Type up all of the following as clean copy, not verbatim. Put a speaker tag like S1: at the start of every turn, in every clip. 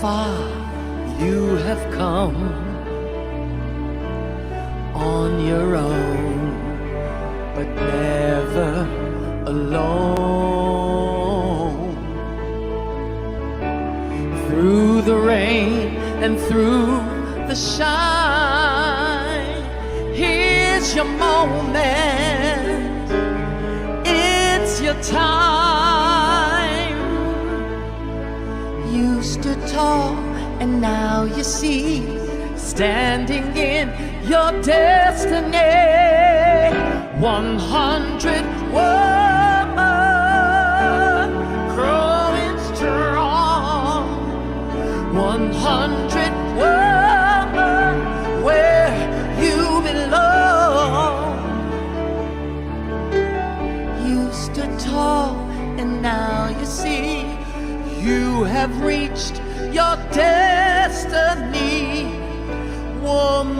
S1: far you have come on your own, but never alone. Through the rain and through the shine, here's your moment, it's your time. You stood tall and now you see, standing in your destiny. 100 women growing strong. 100 women where you belong. You stood tall and now you see, you have reached your destiny. Woman,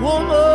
S1: woman.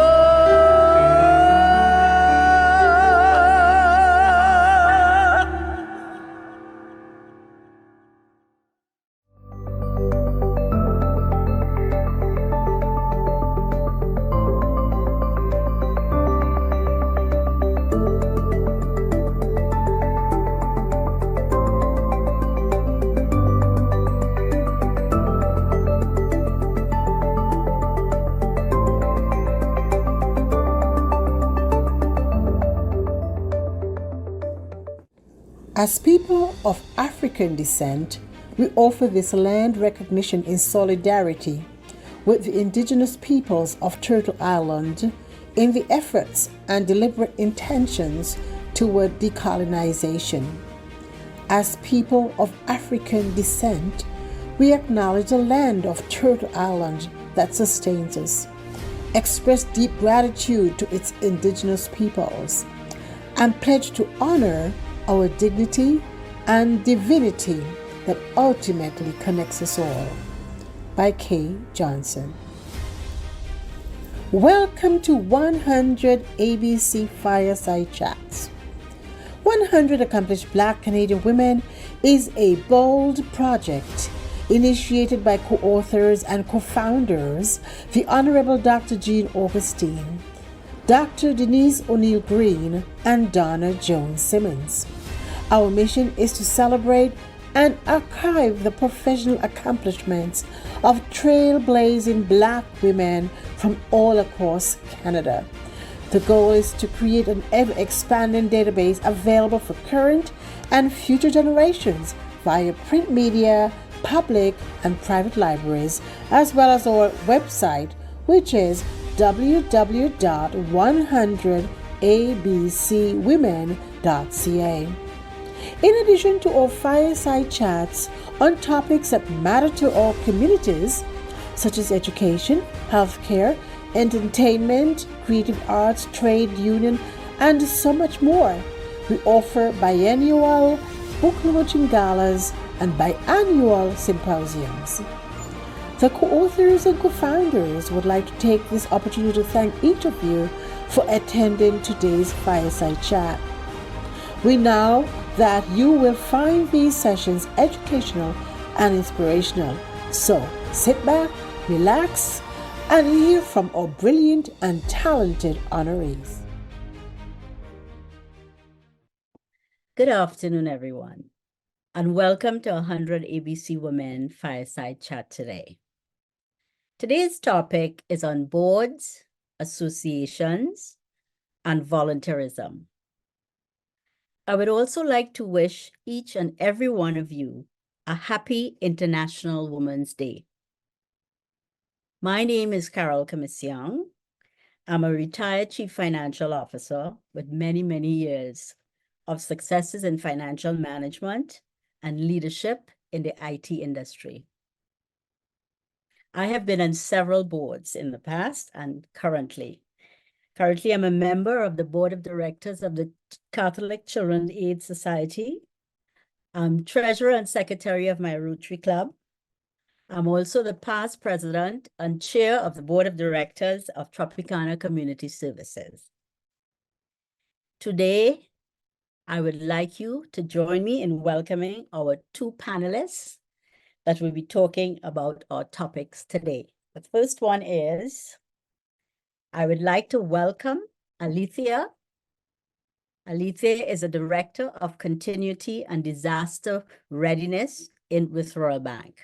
S2: As people of African descent, we offer this land recognition in solidarity with the indigenous peoples of Turtle Island in the efforts and deliberate intentions toward decolonization. As people of African descent, we acknowledge the land of Turtle Island that sustains us, express deep gratitude to its indigenous peoples, and pledge to honor our dignity and divinity that ultimately connects us all. By Kay Johnson. Welcome to 100 ABC Fireside Chats. 100 Accomplished Black Canadian Women is a bold project initiated by co-authors and co-founders, the Honorable Dr. Jean Augustine, Dr. Denise O'Neill Green, and Donna Jones Simmons. Our mission is to celebrate and archive the professional accomplishments of trailblazing Black women from all across Canada. The goal is to create an ever-expanding database available for current and future generations via print media, public and private libraries, as well as our website, which is www.100abcwomen.ca. In addition to our fireside chats on topics that matter to our communities, such as education, healthcare, entertainment, creative arts, trade union, and so much more, we offer biennial book launching galas and biannual symposiums. The co-authors and co-founders would like to take this opportunity to thank each of you for attending today's fireside chat. We know that you will find these sessions educational and inspirational. So sit back, relax, and hear from our brilliant and talented honorees.
S3: Good afternoon, everyone, and welcome to 100 ABC Women Fireside Chat today. Today's topic is on boards, associations, and volunteerism. I would also like to wish each and every one of you a happy International Women's Day. My name is Carol Commission. I'm a retired Chief Financial Officer with many, many years of successes in financial management and leadership in the IT industry. I have been on several boards in the past and currently. Currently, I'm a member of the Board of Directors of the Catholic Children's Aid Society. I'm Treasurer and Secretary of my Rotary Club. I'm also the past President and Chair of the Board of Directors of Tropicana Community Services. Today, I would like you to join me in welcoming our two panelists that will be talking about our topics today. The first one is, I would like to welcome Alethea. Alethea is a Director of Continuity and Disaster Readiness with Royal Bank.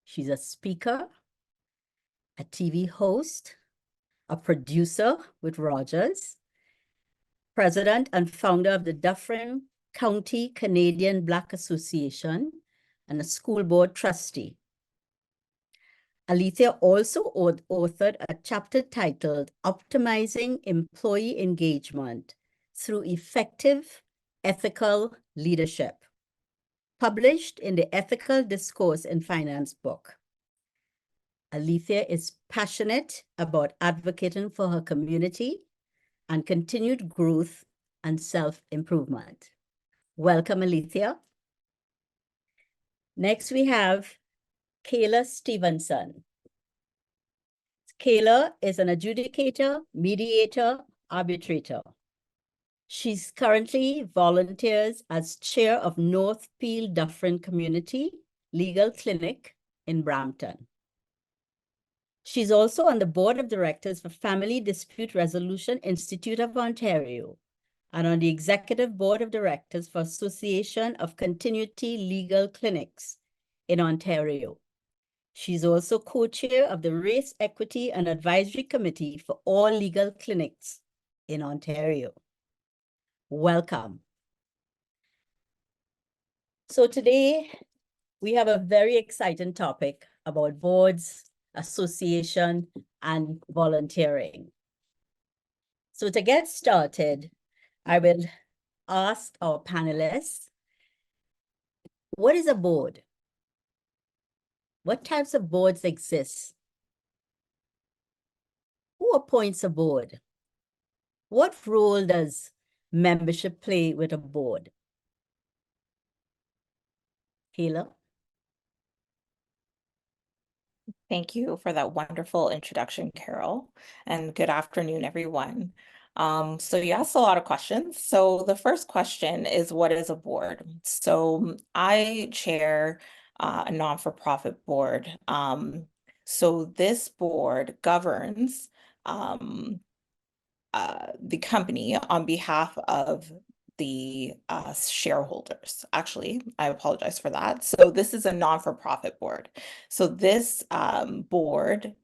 S3: She's a speaker, a TV host, a producer with Rogers, president and founder of the Dufferin County Canadian Black Association, and a school board trustee. Alethea also authored a chapter titled Optimizing Employee Engagement Through Effective Ethical Leadership, published in the Ethical Discourse in Finance book. Alethea is passionate about advocating for her community and continued growth and self-improvement. Welcome, Alethea. Next, we have Kayla Stevenson. Kayla is an adjudicator, mediator, arbitrator. She's currently volunteers as chair of North Peel Dufferin Community Legal Clinic in Brampton. She's also on the board of directors for Family Dispute Resolution Institute of Ontario and on the executive board of directors for Association of Continuity Legal Clinics in Ontario. She's also co-chair of the Race Equity and Advisory Committee for all legal clinics in Ontario. Welcome. So today we have a very exciting topic about boards, association, and volunteering. So to get started, I will ask our panelists, what is a board? What types of boards exist? Who appoints a board? What role does membership play with a board? Kayla?
S4: Thank you for that wonderful introduction, Carol, and good afternoon, everyone. So you asked a lot of questions. So the first question is, what is a board? So I chair a non-for-profit board. So this board governs the company on behalf of the shareholders. Actually, I apologize for that. So this is a non-for-profit board. So this board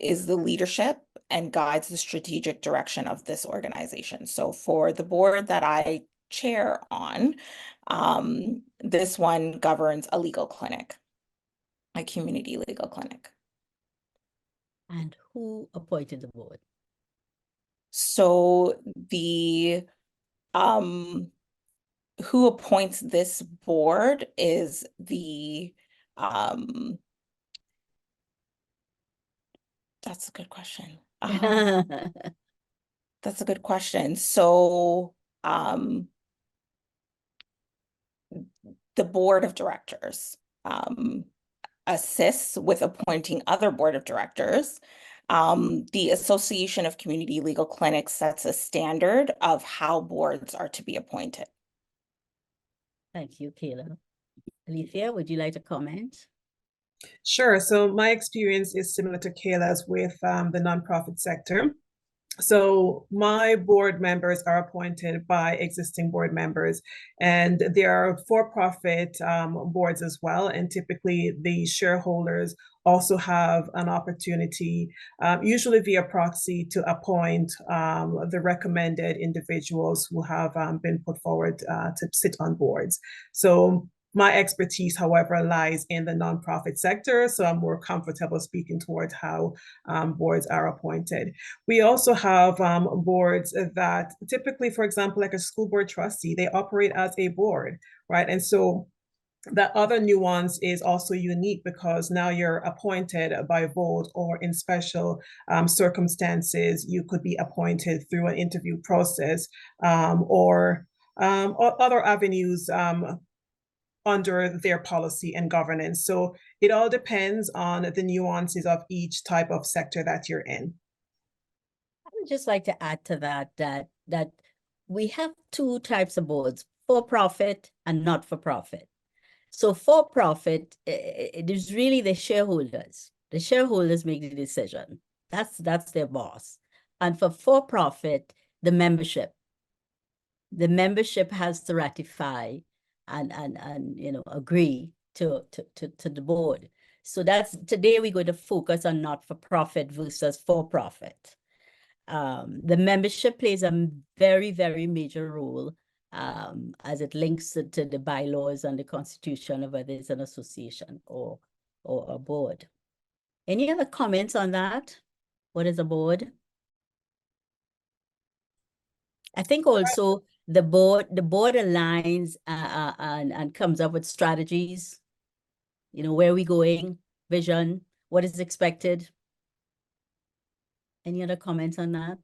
S4: is the leadership and guides the strategic direction of this organization. So for the board that I chair on, this one governs a legal clinic, a community legal clinic.
S3: And who appointed the board?
S4: So the who appoints this board is the that's a good question. That's a good question. So the board of directors assists with appointing other board of directors. The Association of Community Legal Clinics sets a standard of how boards are to be appointed.
S3: Thank you, Kayla. Alethea, would you like to comment?
S5: Sure. So my experience is similar to Kayla's with the nonprofit sector. So my board members are appointed by existing board members, and there are for-profit boards as well. And typically the shareholders also have an opportunity, usually via proxy, to appoint the recommended individuals who have been put forward to sit on boards. So my expertise, however, lies in the nonprofit sector, so I'm more comfortable speaking towards how boards are appointed. We also have boards that typically, for example, like a school board trustee, they operate as a board, right? And so that other nuance is also unique because now you're appointed by vote, or in special circumstances, you could be appointed through an interview process or other avenues under their policy and governance. So it all depends on the nuances of each type of sector that you're in.
S3: I would just like to add to that we have two types of boards, for-profit and not-for-profit. So for-profit, it is really the shareholders. The shareholders make the decision. That's their boss. And for-profit, the membership. The membership has to ratify and agree to the board. So that's today we're going to focus on not-for-profit versus for-profit. The membership plays a very, very major role as it links to the bylaws and the constitution of whether it's an association or a board. Any other comments on that? What is a board? I think also the board aligns and comes up with strategies, where are we going, vision, what is expected. Any other comments on that?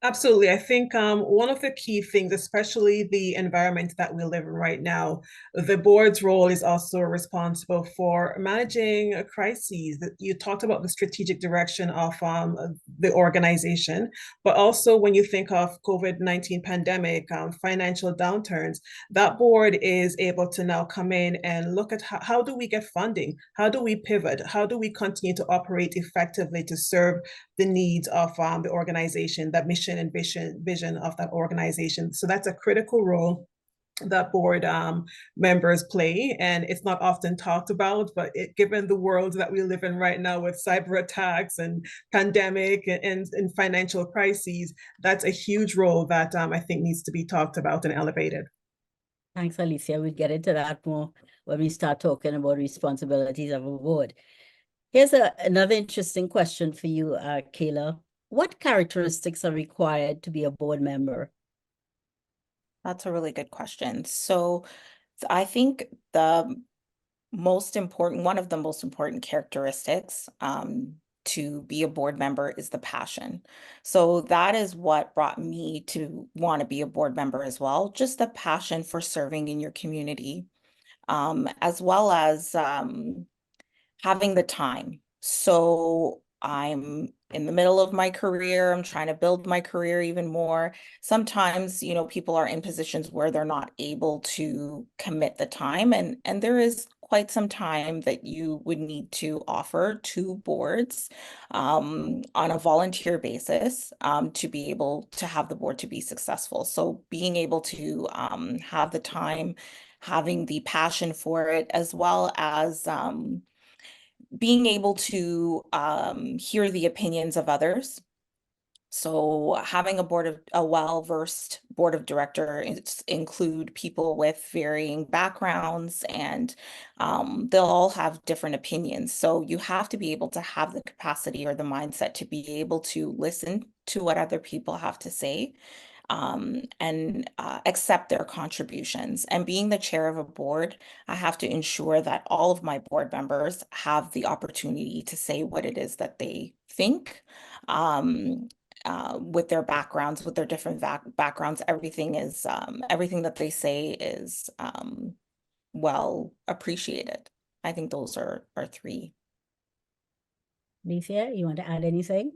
S5: Absolutely. I think one of the key things, especially the environment that we live in right now, the board's role is also responsible for managing crises. You talked about the strategic direction of the organization, but also when you think of COVID-19 pandemic, financial downturns, that board is able to now come in and look at how do we get funding? How do we pivot? How do we continue to operate effectively to serve the needs of the organization, that mission and vision of that organization. So that's a critical role that board members play, and it's not often talked about, but given the world that we live in right now with cyber attacks and pandemic and financial crises, that's a huge role that I think needs to be talked about and elevated.
S3: Thanks, Alicia. We'll get into that more when we start talking about responsibilities of a board. Here's another interesting question for you, Kayla. What characteristics are required to be a board member?
S4: That's a really good question. So I think one of the most important characteristics to be a board member is the passion. So that is what brought me to want to be a board member as well, just the passion for serving in your community, as well as having the time. So I'm in the middle of my career. I'm trying to build my career even more. Sometimes, people are in positions where they're not able to commit the time, and there is quite some time that you would need to offer to boards on a volunteer basis to be able to have the board to be successful. So being able to have the time, having the passion for it, as well as being able to hear the opinions of others. So having a well-versed board of directors include people with varying backgrounds, and they'll all have different opinions. So you have to be able to have the capacity or the mindset to be able to listen to what other people have to say, and accept their contributions. And being the chair of a board, I have to ensure that all of my board members have the opportunity to say what it is that they think, with their backgrounds, with their different backgrounds. Everything that they say is well appreciated. I think those are three.
S3: Alicia, you want to add anything?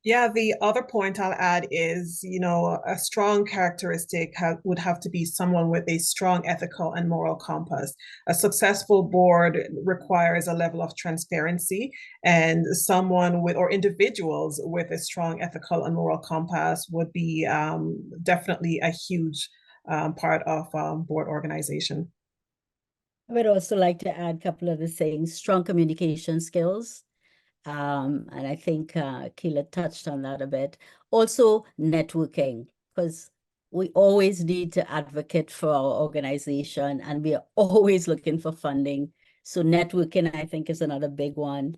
S5: Yeah, the other point I'll add is, a strong characteristic would have to be someone with a strong ethical and moral compass. A successful board requires a level of transparency, and someone or individuals with a strong ethical and moral compass would be definitely a huge part of board organization.
S3: I would also like to add a couple of the things: strong communication skills. And I think Kayla touched on that a bit. Also, networking, because we always need to advocate for our organization, and we are always looking for funding. So networking, I think, is another big one.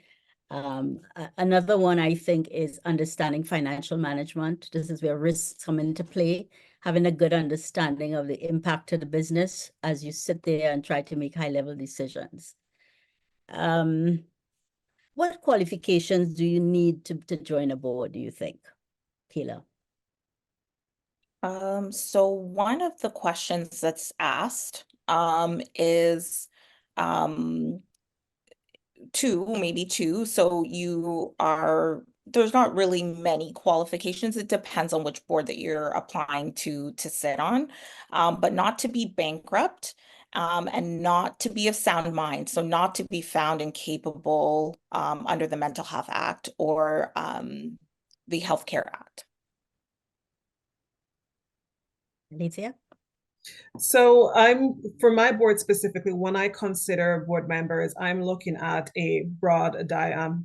S3: Another one, I think, is understanding financial management. This is where risks come into play. Having a good understanding of the impact to the business as you sit there and try to make high-level decisions. What qualifications do you need to join a board, do you think, Kayla?
S4: So one of the questions that's asked is maybe two. So you are there's not really many qualifications. It depends on which board that you're applying to sit on, but not to be bankrupt, and not to be of sound mind. So not to be found incapable under the Mental Health Act or the Healthcare Act.
S3: Alicia?
S5: So for my board specifically, when I consider board members, I'm looking at a broad,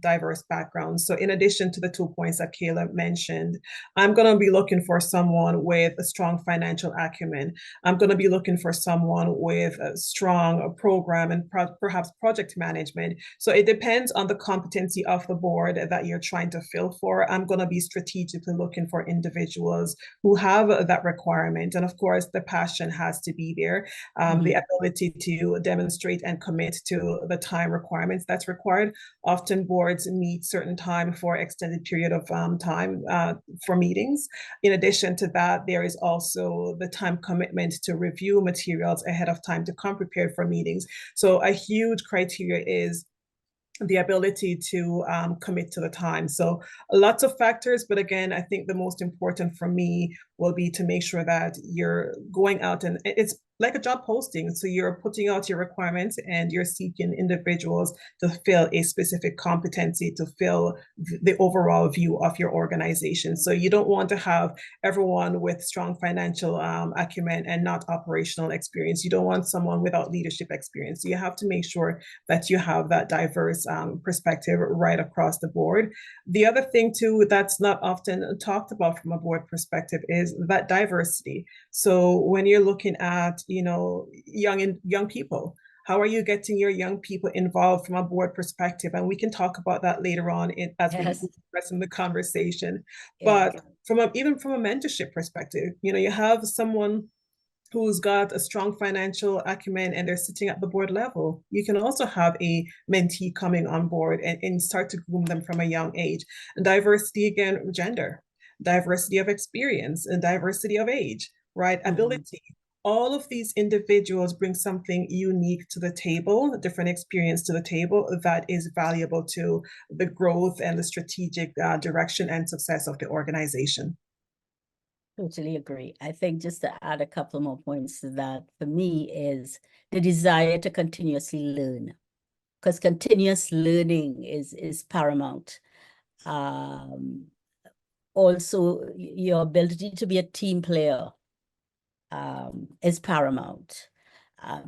S5: diverse background. So in addition to the 2 points that Kayla mentioned, I'm going to be looking for someone with a strong financial acumen. I'm going to be looking for someone with a strong program and perhaps project management. So it depends on the competency of the board that you're trying to fill for. I'm going to be strategically looking for individuals who have that requirement. And of course, the passion has to be there, the ability to demonstrate and commit to the time requirements that's required. Often boards meet certain time for extended period of time for meetings. In addition to that, there is also the time commitment to review materials ahead of time to come prepared for meetings. So a huge criteria is the ability to commit to the time. So lots of factors, but again, I think the most important for me will be to make sure that you're going out, and it's like a job posting. So you're putting out your requirements and you're seeking individuals to fill a specific competency, to fill the overall view of your organization. So you don't want to have everyone with strong financial acumen and not operational experience. You don't want someone without leadership experience. So you have to make sure that you have that diverse perspective right across the board. The other thing too that's not often talked about from a board perspective is that diversity. So when you're looking at, young people, how are you getting your young people involved from a board perspective? And we can talk about that later on as we progress in the conversation.
S3: Yeah.
S5: But even from a mentorship perspective, you have someone who's got a strong financial acumen and they're sitting at the board level. You can also have a mentee coming on board and start to groom them from a young age. And diversity, again, gender, diversity of experience, and diversity of age, right? Ability. All of these individuals bring something unique to the table, a different experience to the table that is valuable to the growth and the strategic direction and success of the organization.
S3: Totally agree. I think just to add a couple more points to that, for me, is the desire to continuously learn, because continuous learning is paramount. Also, your ability to be a team player is paramount.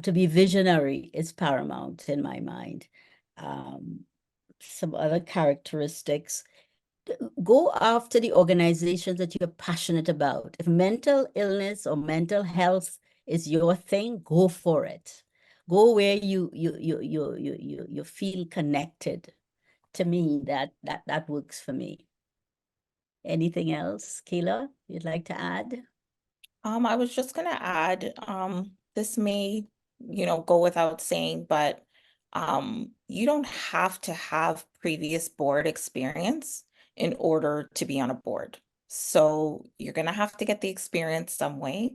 S3: To be visionary is paramount in my mind. Some other characteristics: go after the organizations that you're passionate about. If mental illness or mental health is your thing, go for it. Go where you feel connected. To me, that works for me. Anything else, Kayla, you'd like to add?
S4: I was just gonna add, this may, go without saying, but you don't have to have previous board experience in order to be on a board. So you're gonna have to get the experience some way.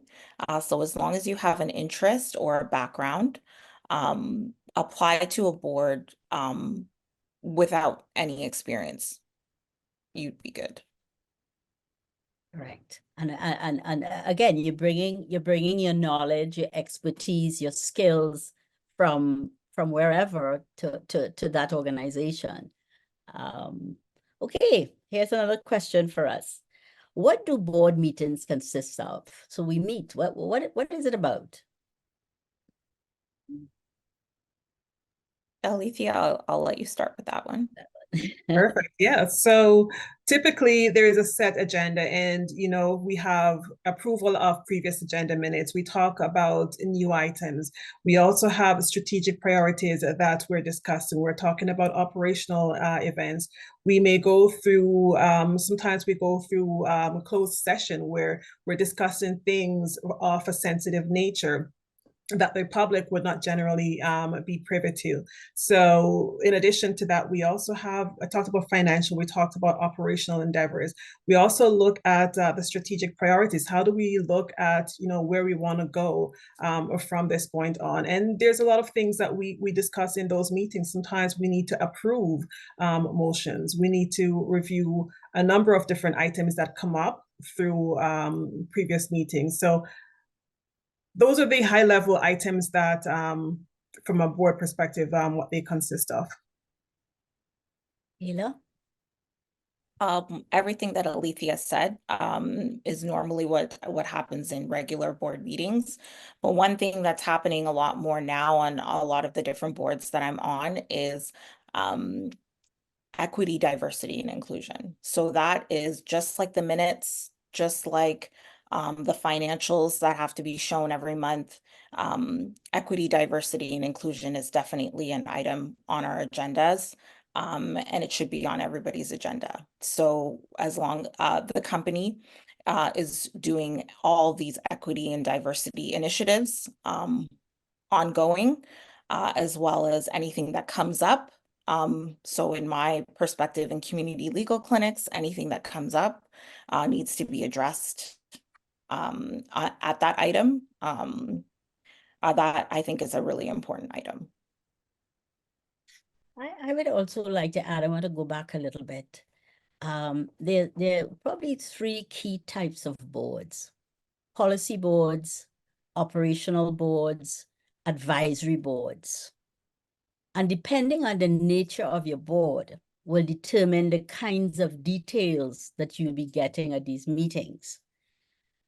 S4: So as long as you have an interest or a background, apply to a board without any experience. You'd be good.
S3: Right. And again, you're bringing your knowledge, your expertise, your skills from wherever to that organization. Okay, here's another question for us. What do board meetings consist of? So we meet. What is it about?
S4: Alethea, I'll let you start with that one.
S5: Perfect. Yeah. So typically there is a set agenda and, we have approval of previous agenda minutes. We talk about new items. We also have strategic priorities that we're discussing. We're talking about operational events. We may go through, sometimes we go through a closed session where we're discussing things of a sensitive nature. that the public would not generally be privy to. So in addition to that, we also have, I talked about financial, we talked about operational endeavors. We also look at the strategic priorities. How do we look at, where we want to go from this point on? And there's a lot of things that we discuss in those meetings. Sometimes we need to approve motions. We need to review a number of different items that come up through previous meetings. So those are the high level items that, from a board perspective, what they consist of.
S3: Hila?
S4: Everything that Alethea said is normally what happens in regular board meetings. But one thing that's happening a lot more now on a lot of the different boards that I'm on is equity, diversity, and inclusion. So that is just like the minutes, just like the financials that have to be shown every month. Equity, diversity, and inclusion is definitely an item on our agendas. And it should be on everybody's agenda. So as long the company is doing all these equity and diversity initiatives ongoing, as well as anything that comes up. So in my perspective in community legal clinics, anything that comes up needs to be addressed at that item. That I think is a really important item.
S3: I would also like to add, I want to go back a little bit. There are probably three key types of boards: policy boards, operational boards, advisory boards. And depending on the nature of your board will determine the kinds of details that you'll be getting at these meetings.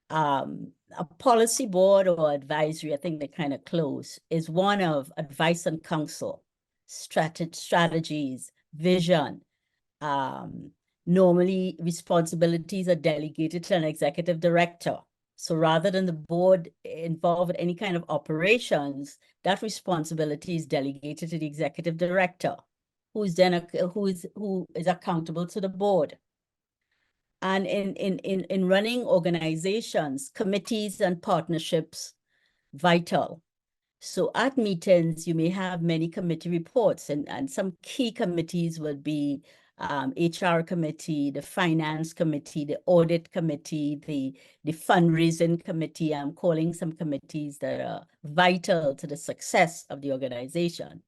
S3: A policy board or advisory, I think they're kind of close, is one of advice and counsel, strategies, vision. Normally, responsibilities are delegated to an executive director. So rather than the board involved in any kind of operations, that responsibility is delegated to the executive director, who is accountable to the board. And in running organizations, committees and partnerships, vital. So at meetings, you may have many committee reports, and some key committees will be HR committee, the finance committee, the audit committee, the fundraising committee. I'm calling some committees that are vital to the success of the organization.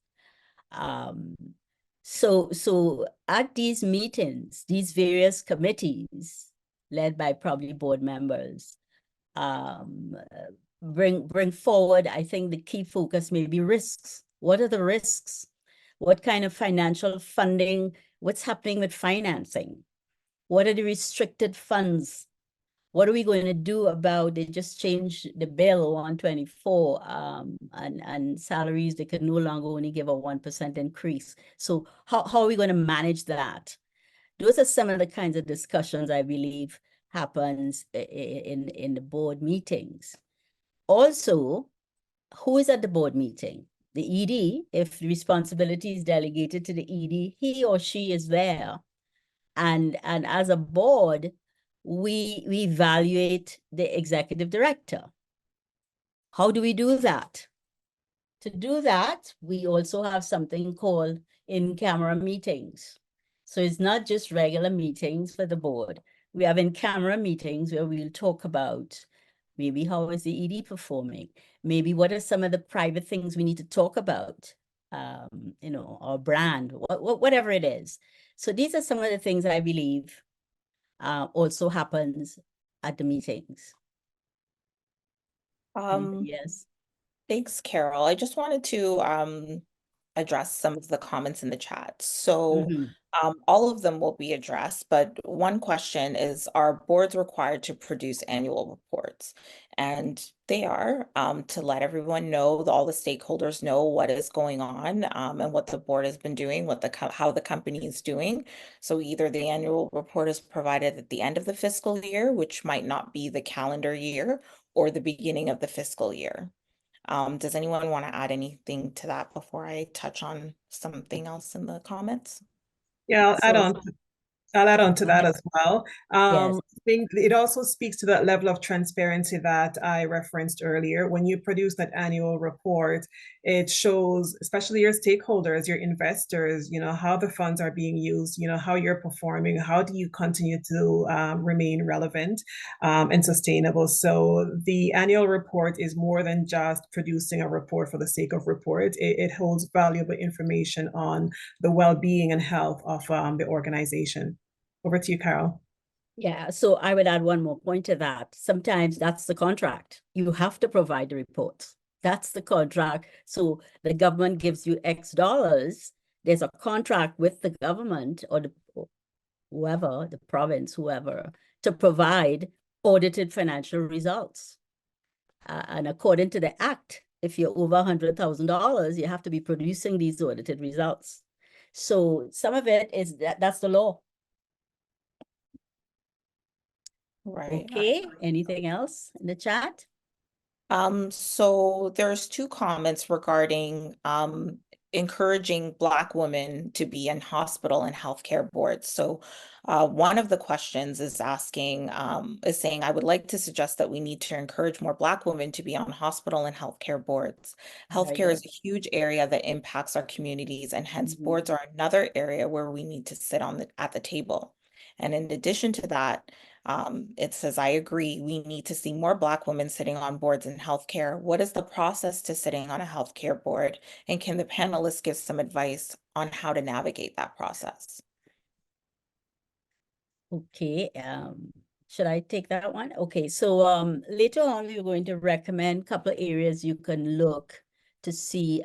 S3: So at these meetings, these various committees, led by probably board members, bring forward, I think the key focus may be risks. What are the risks? What kind of financial funding? What's happening with financing? What are the restricted funds? What are we going to do about, they just changed the bill 124 and salaries, they could no longer only give a 1% increase. So how are we going to manage that? Those are some of the kinds of discussions I believe happens in the board meetings. Also, who is at the board meeting? The ED. If the responsibility is delegated to the ED, he or she is there. And as a board, we evaluate the executive director. How do we do that? To do that, we also have something called in-camera meetings. So it's not just regular meetings for the board. We have in-camera meetings where we'll talk about maybe how is the ED performing? Maybe what are some of the private things we need to talk about? Our brand, whatever it is. So these are some of the things I believe also happens at the meetings. Yes.
S4: Thanks, Carol. I just wanted to address some of the comments in the chat. So all of them will be addressed, but one question is, are boards required to produce annual reports? And they are, to let everyone know, all the stakeholders know what is going on and what the board has been doing, how the company is doing. So either the annual report is provided at the end of the fiscal year, which might not be the calendar year, or the beginning of the fiscal year. Does anyone want to add anything to that before I touch on something else in the comments?
S5: Yeah, I'll add on. I'll add on to
S3: Go
S5: that
S3: ahead.
S5: as well.
S3: Yes,
S5: I think it also speaks to that level of transparency that I referenced earlier. When you produce that annual report, it shows, especially your stakeholders, your investors, how the funds are being used, how you're performing, how do you continue to remain relevant and sustainable. So the annual report is more than just producing a report for the sake of report. It holds valuable information on the well-being and health of the organization. Over to you, Carol.
S3: yeah. So I would add one more point to that. Sometimes that's the contract. You have to provide the reports. That's the contract. So the government gives you X dollars. There's a contract with the government or whoever, the province, whoever, to provide audited financial results. And according to the act, if you're over $100,000, you have to be producing these audited results. So some of it is that's the law.
S4: Right.
S3: Okay, anything else in the chat?
S4: So there's two comments regarding encouraging Black women to be in hospital and healthcare boards. So one of the questions is asking, is saying, I would like to suggest that we need to encourage more Black women to be on hospital and healthcare boards.
S3: Very
S4: Healthcare is
S3: good.
S4: a huge area that impacts our communities, and hence
S3: Mhm.
S4: boards are another area where we need to sit at the table. And in addition to that, it says, I agree, we need to see more Black women sitting on boards in healthcare. What is the process to sitting on a healthcare board? And can the panelists give some advice on how to navigate that process?
S3: Okay, should I take that one? Okay, so later on we're going to recommend a couple of areas you can look to see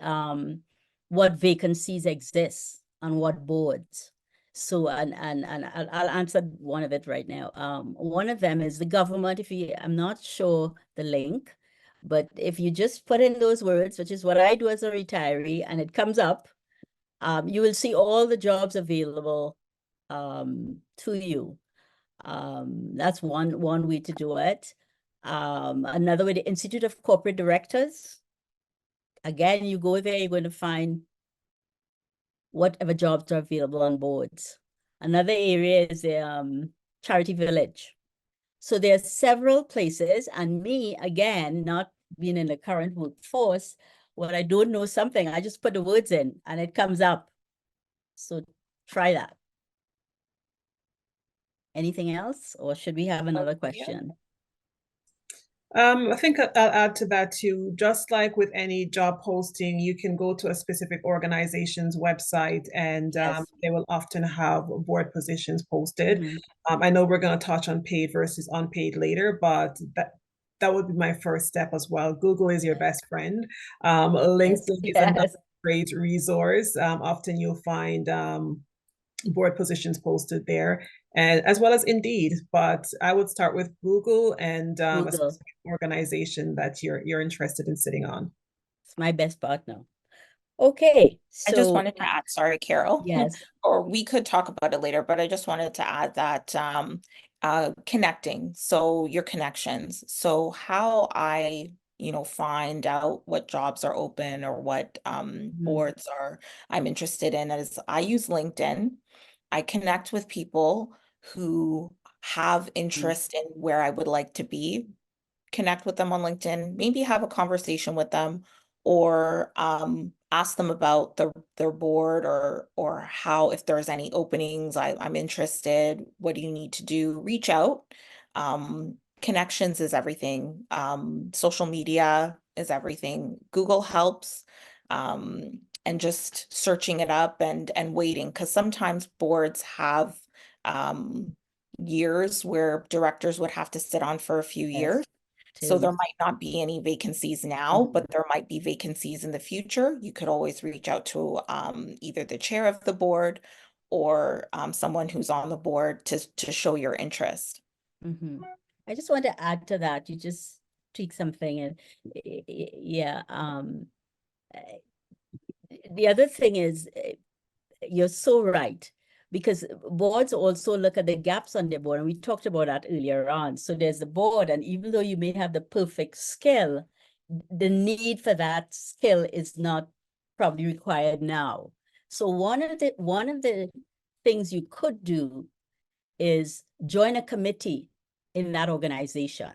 S3: what vacancies exist on what boards. So and I'll answer one of it right now. One of them is the government. I'm not sure the link, but if you just put in those words, which is what I do as a retiree, and it comes up, you will see all the jobs available to you. That's one way to do it. Another way, the Institute of Corporate Directors. Again, you go there, you're going to find whatever jobs are available on boards. Another area is the Charity Village. So there are several places, and me, again, not being in the current workforce, when I don't know something, I just put the words in and it comes up. So try that. Anything else, or should we have another question?
S5: I think I'll add to that too. Just like with any job posting, you can go to a specific organization's website and
S3: Yes.
S5: they will often have board positions posted.
S3: Mhm.
S5: I know we're going to touch on paid versus unpaid later, but that would be my first step as well. Google is your best friend.
S3: Yes,
S5: LinkedIn is another
S3: yes.
S5: great resource. Often you'll find board positions posted there, and as well as Indeed. But I would start with Google and a
S3: Google.
S5: specific organization that you're interested in sitting on.
S3: It's my best partner. Okay,
S4: I just
S3: so
S4: wanted to add, sorry, Carol,
S3: yes.
S4: or we could talk about it later, but I just wanted to add that connecting, so your connections. So how I, find out what jobs are open or what boards I'm interested in is I use LinkedIn. I connect with people who have interest in where I would like to be, connect with them on LinkedIn, maybe have a conversation with them, or ask them about their board, or how, if there's any openings, I'm interested. What do you need to do? Reach out. Connections is everything. Social media is everything. Google helps. And just searching it up and waiting, because sometimes boards have years where directors would have to sit on for a few
S3: Yes,
S4: years. So there
S3: terms.
S4: might not be any vacancies now, but there might be vacancies in the future. You could always reach out to either the chair of the board or someone who's on the board to show your interest.
S3: I just want to add to that. You just tweak something, and yeah. The other thing is, you're so right, because boards also look at the gaps on their board, and we talked about that earlier on. So there's the board, and even though you may have the perfect skill, the need for that skill is not probably required now. So one of the things you could do is join a committee in that organization.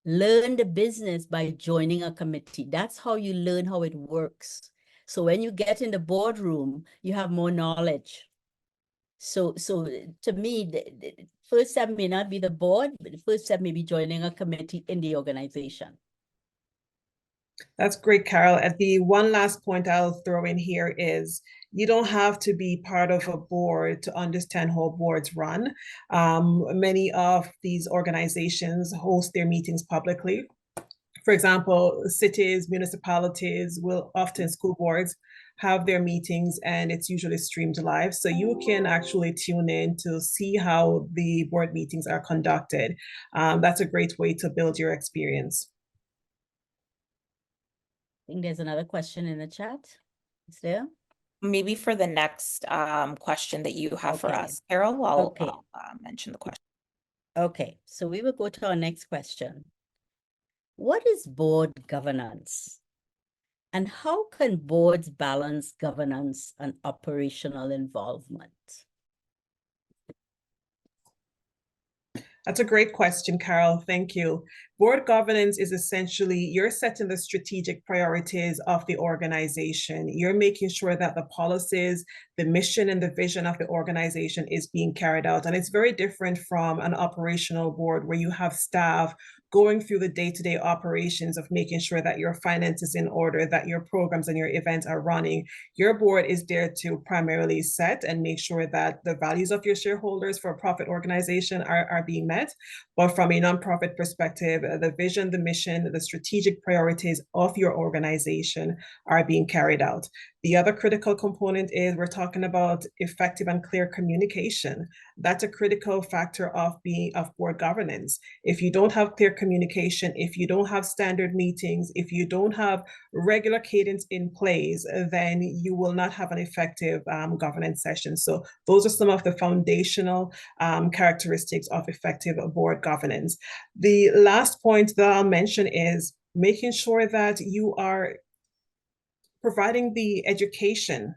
S3: Learn the business by joining a committee. That's how you learn how it works. So when you get in the boardroom, you have more knowledge. So to me, the first step may not be the board, but the first step may be joining a committee in the organization.
S5: That's great, Carol. And the one last point I'll throw in here is you don't have to be part of a board to understand how boards run. Many of these organizations host their meetings publicly. For example, cities, municipalities will often, school boards have their meetings and it's usually streamed live. So you can actually tune in to see how the board meetings are conducted. That's a great way to build your experience.
S3: I think there's another question in the chat. Is there?
S4: Maybe for the next question that you have for
S3: Okay.
S4: us, Carol, I'll
S3: Okay.
S4: mention the question.
S3: Okay, so we will go to our next question. What is board governance? And how can boards balance governance and operational involvement?
S5: That's a great question, Carol. Thank you. Board governance is essentially you're setting the strategic priorities of the organization. You're making sure that the policies, the mission, and the vision of the organization is being carried out. And it's very different from an operational board where you have staff going through the day-to-day operations of making sure that your finances in order, that your programs and your events are running. Your board is there to primarily set and make sure that the values of your shareholders for a profit organization are being met. But from a nonprofit perspective, the vision, the mission, the strategic priorities of your organization are being carried out. The other critical component is we're talking about effective and clear communication. That's a critical factor of board governance. If you don't have clear communication, if you don't have standard meetings, if you don't have regular cadence in place, then you will not have an effective governance session. So those are some of the foundational characteristics of effective board governance. The last point that I'll mention is making sure that you are providing the education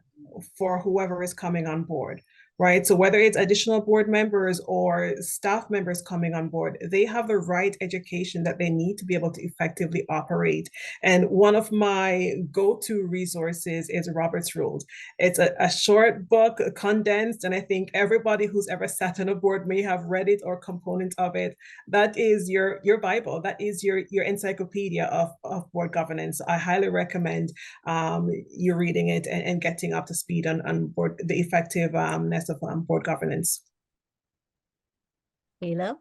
S5: for whoever is coming on board, right? So whether it's additional board members or staff members coming on board, they have the right education that they need to be able to effectively operate. And one of my go-to resources is Robert's Rules. It's a short book, condensed, and I think everybody who's ever sat on a board may have read it or components of it. That is your Bible. That is your encyclopedia of board governance. I highly recommend you reading it and getting up to speed on board the effectiveness of board governance.
S3: Kayla?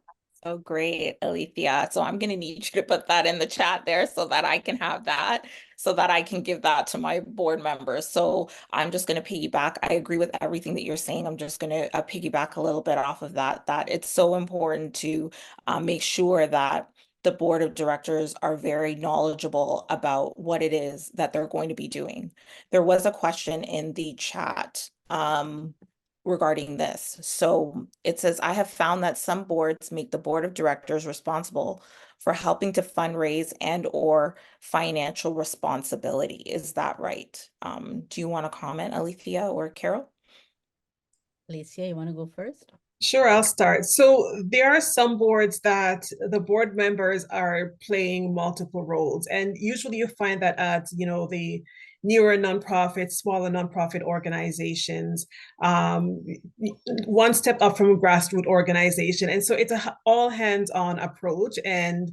S4: So great, Alethea. So I'm going to need you to put that in the chat there so that I can have that, so that I can give that to my board members. So I'm just going to piggyback. I agree with everything that you're saying. I'm just going to piggyback a little bit off of that it's so important to make sure that the board of directors are very knowledgeable about what it is that they're going to be doing. There was a question in the chat regarding this. So it says, I have found that some boards make the board of directors responsible for helping to fundraise and or financial responsibility. Is that right? Do you want to comment, Alethea or Carol?
S3: Alicia, you want to go first?
S5: Sure, I'll start. So there are some boards that the board members are playing multiple roles. And usually you find that at, the newer nonprofits, smaller nonprofit organizations, one step up from a grassroots organization. And so it's a all hands-on approach, and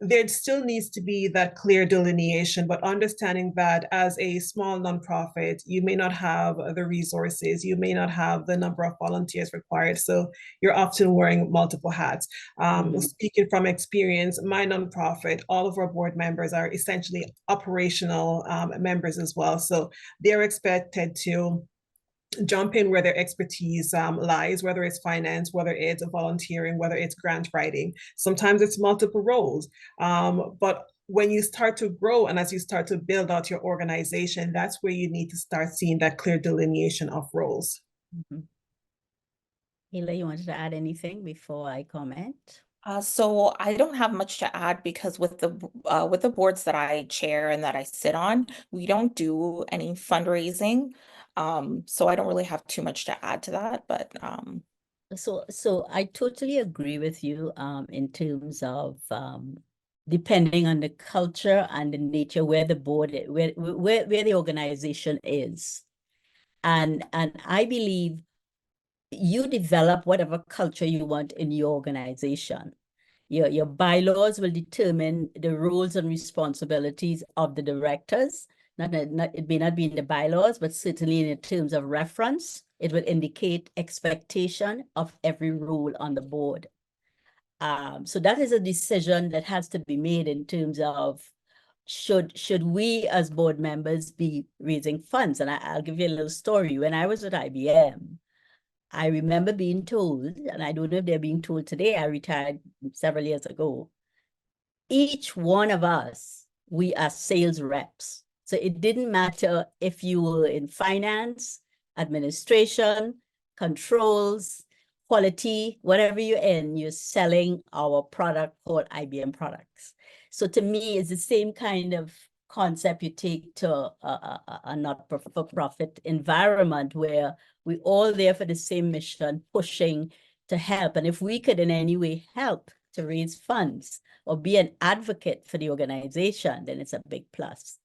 S5: there still needs to be that clear delineation, but understanding that as a small nonprofit, you may not have the resources, you may not have the number of volunteers required. So you're often wearing multiple hats. Speaking from experience, my nonprofit, all of our board members are essentially operational members as well. So they're expected to jump in where their expertise lies, whether it's finance, whether it's volunteering, whether it's grant writing. Sometimes it's multiple roles. But when you start to grow and as you start to build out your organization, that's where you need to start seeing that clear delineation of roles.
S3: Hila, you wanted to add anything before I comment?
S4: So I don't have much to add because with the boards that I chair and that I sit on, we don't do any fundraising. So I don't really have too much to add to that, but
S3: So I totally agree with you in terms of depending on the culture and the nature where the board where the organization is. And I believe you develop whatever culture you want in your organization. Your bylaws will determine the roles and responsibilities of the directors. It may not be in the bylaws, but certainly in terms of reference, it will indicate expectation of every role on the board. So that is a decision that has to be made in terms of should we as board members be raising funds? And I'll give you a little story. When I was at IBM, I remember being told, and I don't know if they're being told today, I retired several years ago, each one of us, we are sales reps. So it didn't matter if you were in finance, administration, controls, quality, whatever you're in, you're selling our product called IBM products. So to me, it's the same kind of concept you take to a not-for-profit environment where we're all there for the same mission, pushing to help. And if we could in any way help to raise funds or be an advocate for the organization, then it's a big plus.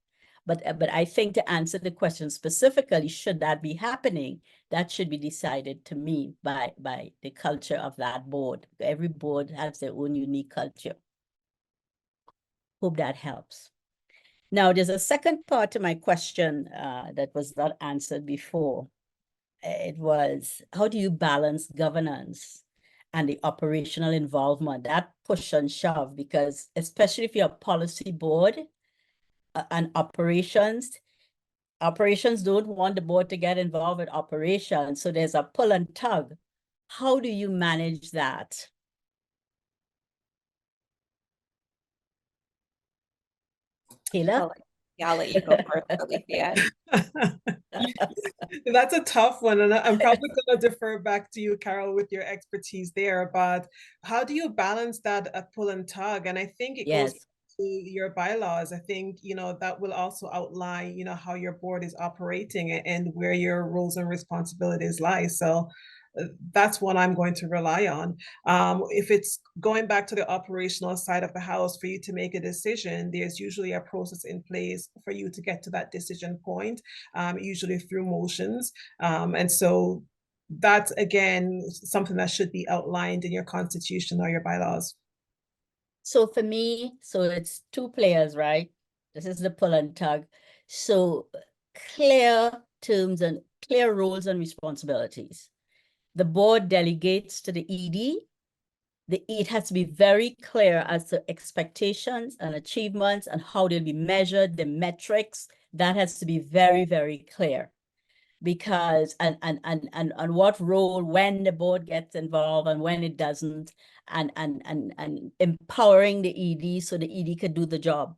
S3: But I think to answer the question specifically, should that be happening, that should be decided to me by the culture of that board. Every board has their own unique culture. Hope that helps. Now, there's a second part to my question that was not answered before. It was, how do you balance governance and the operational involvement, that push and shove? Because especially if you're a policy board and operations don't want the board to get involved with operations. So there's a pull and tug. How do you manage that? Kayla?
S4: I'll let you go first, Alicia.
S5: That's a tough one, and I'm probably going to defer back to you, Carol, with your expertise there. But how do you balance that pull and tug? And I think it goes to your bylaws. I think, that will also outline, how your board is operating and where your roles and responsibilities lie. So that's what I'm going to rely on. If it's going back to the operational side of the house, for you to make a decision, there's usually a process in place for you to get to that decision point, usually through motions. And so that's, again, something that should be outlined in your constitution or your bylaws.
S3: So for me, so it's two players, right? This is the pull and tug. So clear terms and clear roles and responsibilities. The board delegates to the ED. It has to be very clear as to expectations and achievements and how they'll be measured, the metrics. That has to be very, very clear. Because and what role, when the board gets involved and when it doesn't, and empowering the ED so the ED could do the job.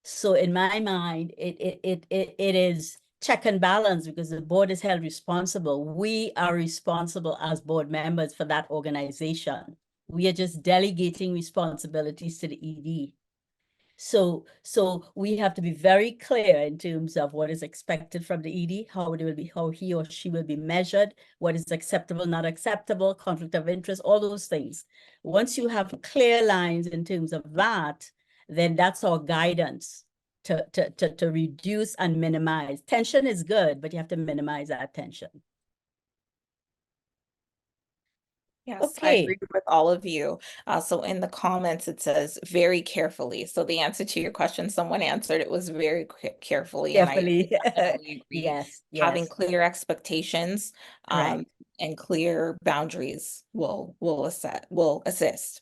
S3: So in my mind, it is check and balance, because the board is held responsible. We are responsible as board members for that organization. We are just delegating responsibilities to the ED. So we have to be very clear in terms of what is expected from the ED, how he or she will be measured, what is acceptable, not acceptable, conflict of interest, all those things. Once you have clear lines in terms of that, then that's our guidance to reduce and minimize. Tension is good, but you have to minimize that tension.
S4: Yes,
S3: Okay.
S4: I agree with all of you. So in the comments, it says very carefully. So the answer to your question, someone answered it was very carefully.
S3: Carefully.
S4: And I definitely agree.
S3: Yes.
S4: Having clear expectations and clear boundaries will assist.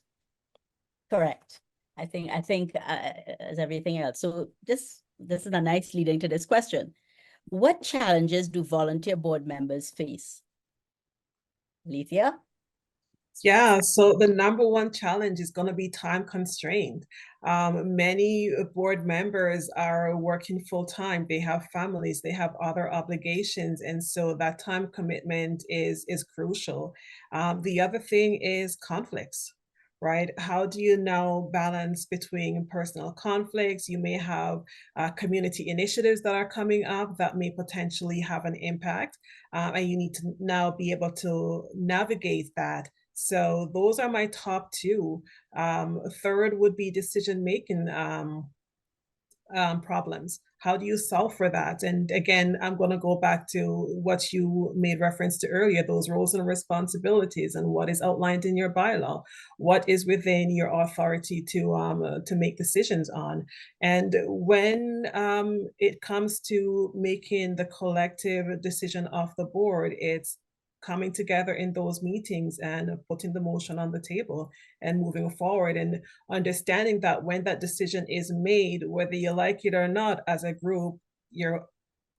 S3: Correct. I think as everything else. So this is a nice leading to this question. What challenges do volunteer board members face? Alethea?
S5: Yeah, so the number one challenge is going to be time constrained. Many board members are working full time. They have families, they have other obligations, and so that time commitment is crucial. The other thing is conflicts. right? How do you now balance between personal conflicts? You may have community initiatives that are coming up that may potentially have an impact, and you need to now be able to navigate that. So those are my top two. Third would be decision making problems. How do you solve for that? And again, I'm going to go back to what you made reference to earlier, those roles and responsibilities and what is outlined in your bylaw, what is within your authority to make decisions on. And when it comes to making the collective decision of the board, it's coming together in those meetings and putting the motion on the table and moving forward, and understanding that when that decision is made, whether you like it or not, as a group, you're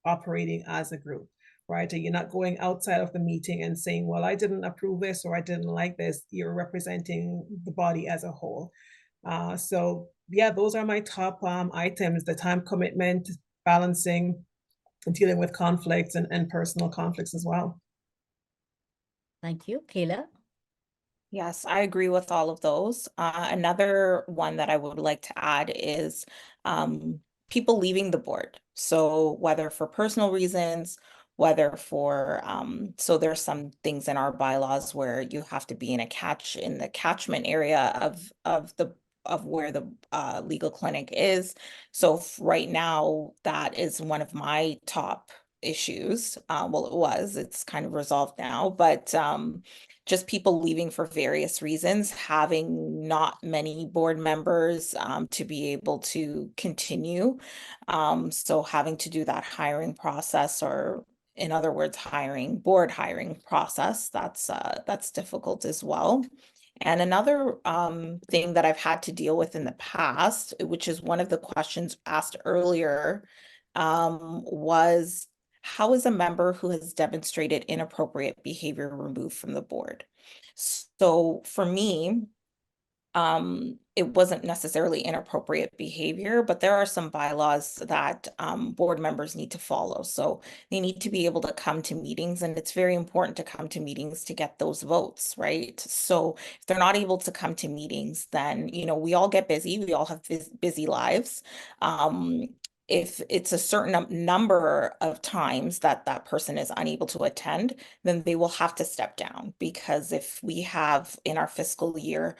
S5: operating as a group, right? And you're not going outside of the meeting and saying, well, I didn't approve this or I didn't like this. You're representing the body as a whole. So yeah, those are my top items: the time commitment, balancing, dealing with conflicts and personal conflicts as well.
S3: Thank you. Kayla?
S4: Yes, I agree with all of those. Another one that I would like to add is people leaving the board. So whether for personal reasons, whether for so there's some things in our bylaws where you have to be in the catchment area of where the legal clinic is. So right now, that is one of my top issues. Well, it's kind of resolved now, but just people leaving for various reasons, having not many board members to be able to continue. So having to do that hiring process, or in other words, board hiring process, that's difficult as well. And another thing that I've had to deal with in the past, which is one of the questions asked earlier, was how is a member who has demonstrated inappropriate behavior removed from the board? So for me, it wasn't necessarily inappropriate behavior, but there are some bylaws that board members need to follow. So they need to be able to come to meetings, and it's very important to come to meetings to get those votes, right? So if they're not able to come to meetings, then, we all get busy. We all have busy lives. If it's a certain number of times that that person is unable to attend, then they will have to step down, because if we have in our fiscal year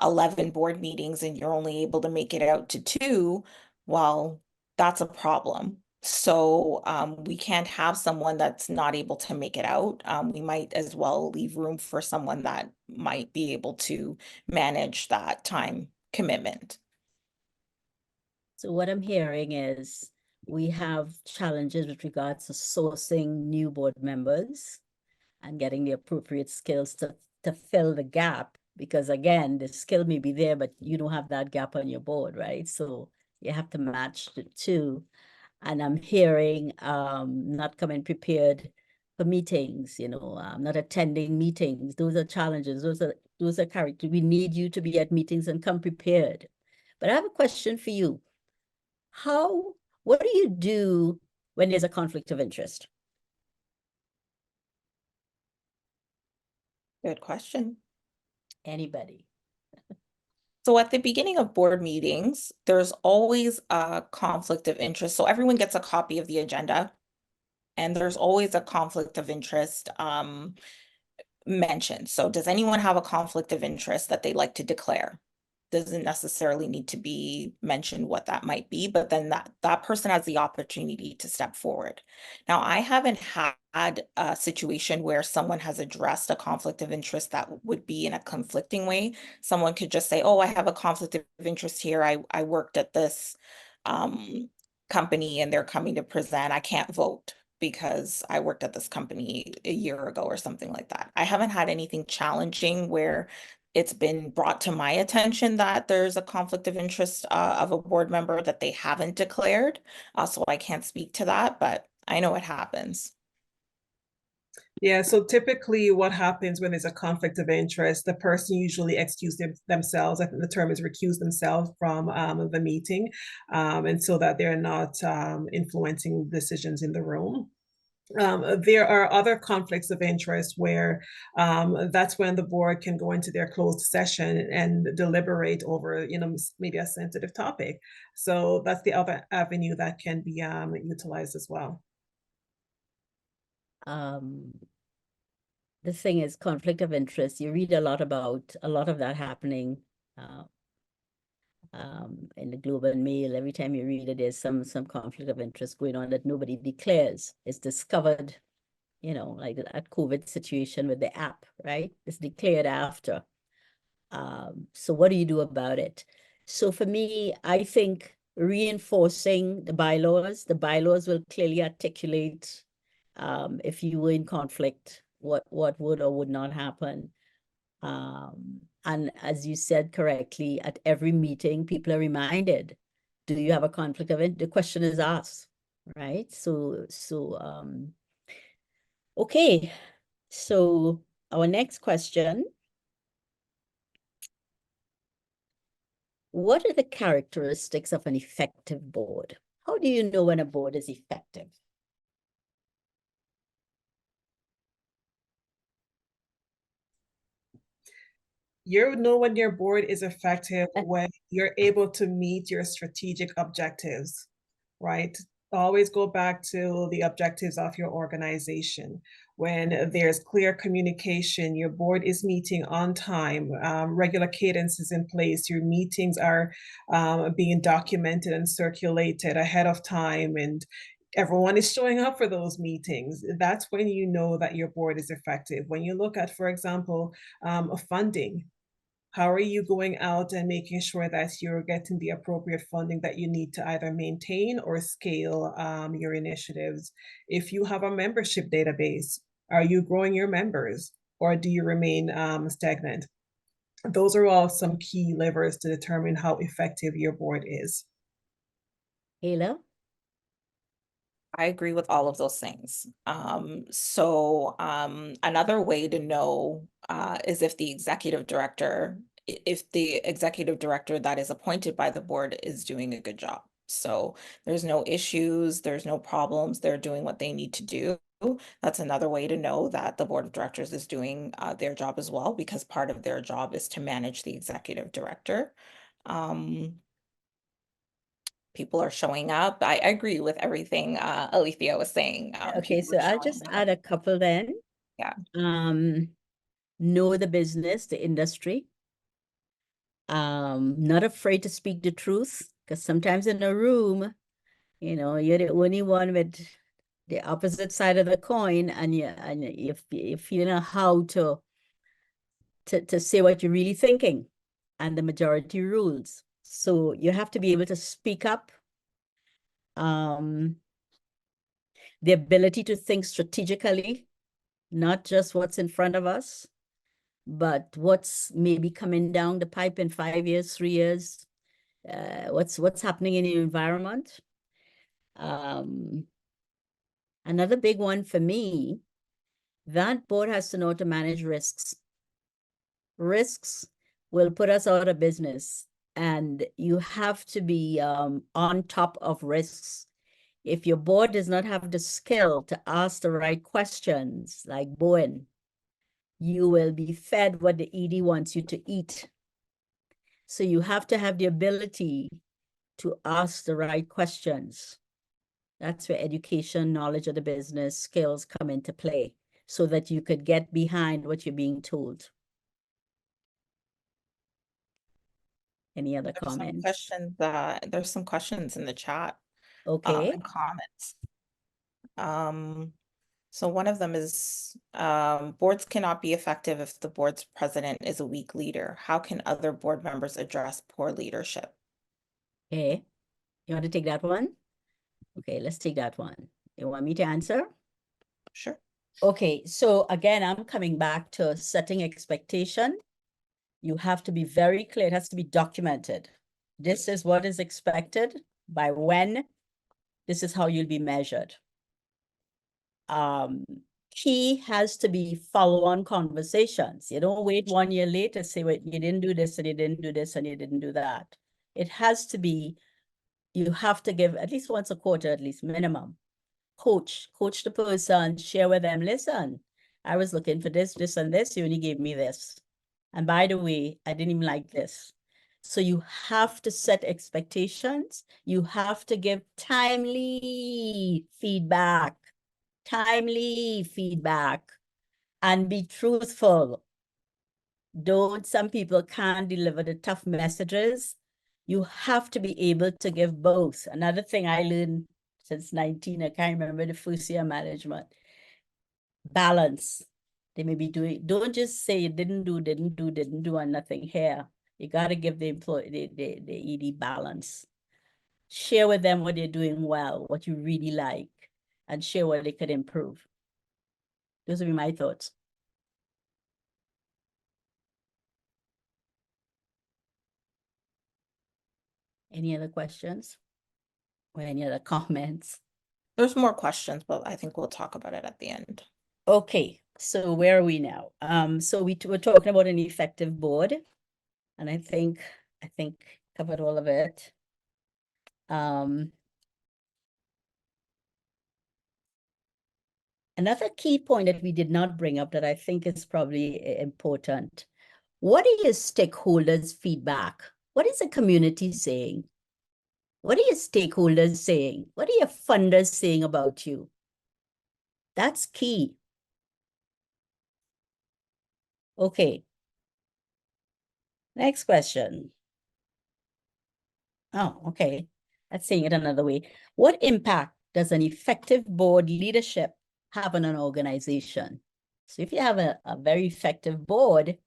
S4: 11 board meetings and you're only able to make it out to 2, well, that's a problem. So we can't have someone that's not able to make it out. We might as well leave room for someone that might be able to manage that time commitment.
S3: So what I'm hearing is we have challenges with regards to sourcing new board members and getting the appropriate skills to fill the gap. Because again, the skill may be there, but you don't have that gap on your board, right? So you have to match the two. And I'm hearing not coming prepared for meetings, not attending meetings. Those are challenges. Those are character. We need you to be at meetings and come prepared. But I have a question for you. What do you do when there's a conflict of interest?
S4: Good question.
S3: Anybody?
S4: So at the beginning of board meetings, there's always a conflict of interest. So everyone gets a copy of the agenda, and there's always a conflict of interest mentioned. So does anyone have a conflict of interest that they'd like to declare? Doesn't necessarily need to be mentioned what that might be, but then that person has the opportunity to step forward. Now, I haven't had a situation where someone has addressed a conflict of interest that would be in a conflicting way. Someone could just say, oh, I have a conflict of interest here. I worked at this company and they're coming to present. I can't vote because I worked at this company a year ago or something like that. I haven't had anything challenging where it's been brought to my attention that there's a conflict of interest of a board member that they haven't declared. So I can't speak to that, but I know it happens.
S5: Yeah, so typically what happens when there's a conflict of interest, the person usually excuses themselves. I think the term is recuse themselves from the meeting, and so that they're not influencing decisions in the room. There are other conflicts of interest where that's when the board can go into their closed session and deliberate over, maybe a sensitive topic. So that's the other avenue that can be utilized as well.
S3: The thing is conflict of interest. You read a lot about a lot of that happening in the Globe and Mail. Every time you read it, there's some conflict of interest going on that nobody declares. It's discovered, like that COVID situation with the app, right? It's declared after. So what do you do about it? So for me, I think reinforcing the bylaws will clearly articulate if you were in conflict, what would or would not happen. And as you said correctly, at every meeting, people are reminded, do you have a conflict of interest? The question is asked, right? Okay. So our next question, what are the characteristics of an effective board? How do you know when a board is effective?
S5: You know when your board is effective when you're able to meet your strategic objectives, right? Always go back to the objectives of your organization. When there's clear communication, your board is meeting on time, regular cadence is in place, your meetings are being documented and circulated ahead of time, and everyone is showing up for those meetings. That's when you know that your board is effective. When you look at, for example, funding, how are you going out and making sure that you're getting the appropriate funding that you need to either maintain or scale your initiatives? If you have a membership database, are you growing your members or do you remain stagnant? Those are all some key levers to determine how effective your board is.
S3: Ayla?
S4: I agree with all of those things. Another way to know is if the executive director that is appointed by the board is doing a good job. So there's no issues, there's no problems, they're doing what they need to do. That's another way to know that the board of directors is doing their job as well, because part of their job is to manage the executive director. People are showing up. I agree with everything Alethea was saying.
S3: Okay, so I'll just add a couple then.
S4: Yeah.
S3: Know the business, the industry. Not afraid to speak the truth, because sometimes in a room, you're the only one with the opposite side of the coin, and you feel how to say what you're really thinking, and the majority rules. So you have to be able to speak up. The ability to think strategically, not just what's in front of us, but what's maybe coming down the pipe in 5 years, 3 years, what's happening in the environment. Another big one for me, that board has to know to manage risks. Risks will put us out of business, and you have to be on top of risks. If your board does not have the skill to ask the right questions, like Bowen, you will be fed what the ED wants you to eat. So you have to have the ability to ask the right questions. That's where education, knowledge of the business, skills come into play, so that you could get behind what you're being told. Any other comments?
S4: There's some questions in the chat.
S3: Okay.
S4: And comments. So one of them is, boards cannot be effective if the board's president is a weak leader. How can other board members address poor leadership?
S3: Okay. You want to take that one? Okay, let's take that one. You want me to answer?
S4: Sure.
S3: Okay, so again, I'm coming back to setting expectation. You have to be very clear. It has to be documented. This is what is expected, by when. This is how you'll be measured. Key has to be follow-on conversations. You don't wait 1 year later to say, wait, you didn't do this and you didn't do this and you didn't do that. It has to be, you have to give at least once a quarter, at least minimum, coach the person, share with them, listen, I was looking for this, this, and this. You only gave me this. And by the way, I didn't even like this. So you have to set expectations. You have to give timely feedback, and be truthful. Some people can't deliver the tough messages. You have to be able to give both. Another thing I learned since 19, I can't remember the first year management. Balance. They may be doing, don't just say you didn't do, and nothing here. You got to give the employee, the ED balance. Share with them what they're doing well, what you really like, and share what they could improve. Those would be my thoughts. Any other questions or any other comments?
S4: There's more questions, but I think we'll talk about it at the end.
S3: Okay, so where are we now? So we're talking about an effective board, and I think covered all of it. Another key point that we did not bring up that I think is probably important. What are your stakeholders' feedback? What is the community saying? What are your stakeholders saying? What are your funders saying about you? That's key. Okay. Next question. Oh, okay. Let's saying it another way. What impact does an effective board leadership have on an organization? So if you have a very effective board,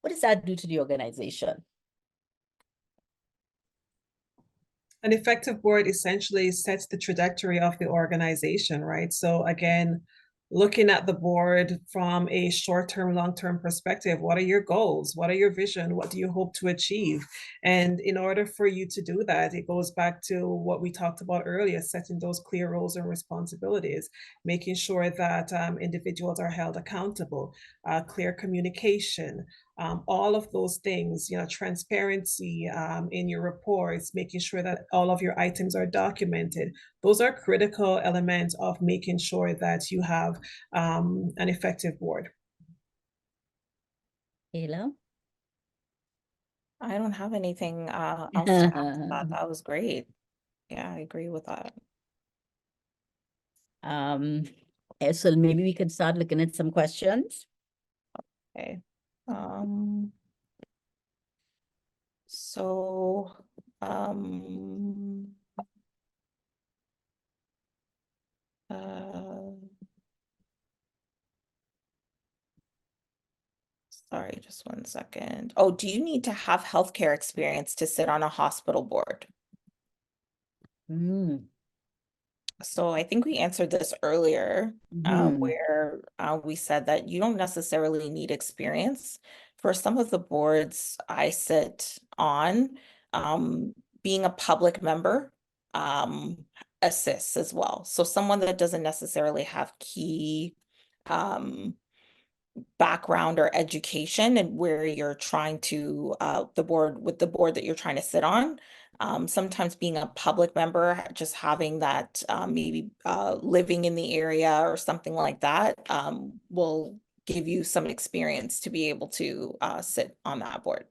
S3: what does that do to the organization?
S5: An effective board essentially sets the trajectory of the organization, right? So again, looking at the board from a short-term, long-term perspective, what are your goals? What are your vision? What do you hope to achieve? And in order for you to do that, it goes back to what we talked about earlier, setting those clear roles and responsibilities, making sure that individuals are held accountable, clear communication, all of those things, transparency in your reports, making sure that all of your items are documented. Those are critical elements of making sure that you have an effective board.
S3: Hello?
S4: I don't have anything else to add to that. That was great. Yeah, I agree with that.
S3: So maybe we could start looking at some questions.
S4: Okay. So, sorry, just one second. Oh, do you need to have healthcare experience to sit on a hospital board? So I think we answered this earlier, where we said that you don't necessarily need experience. For some of the boards I sit on, being a public member assists as well. So someone that doesn't necessarily have key background or education and where you're trying to the board that you're trying to sit on. Sometimes being a public member, just having that maybe living in the area or something like that will give you some experience to be able to sit on that board.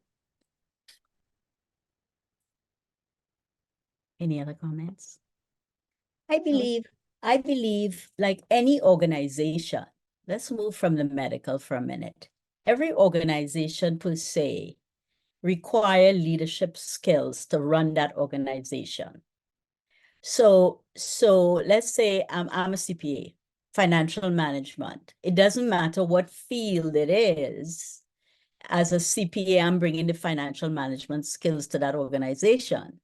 S3: Any other comments? I believe like any organization, let's move from the medical for a minute. Every organization per se require leadership skills to run that organization. So let's say I'm a CPA, financial management. It doesn't matter what field it is. As a CPA, I'm bringing the financial management skills to that organization.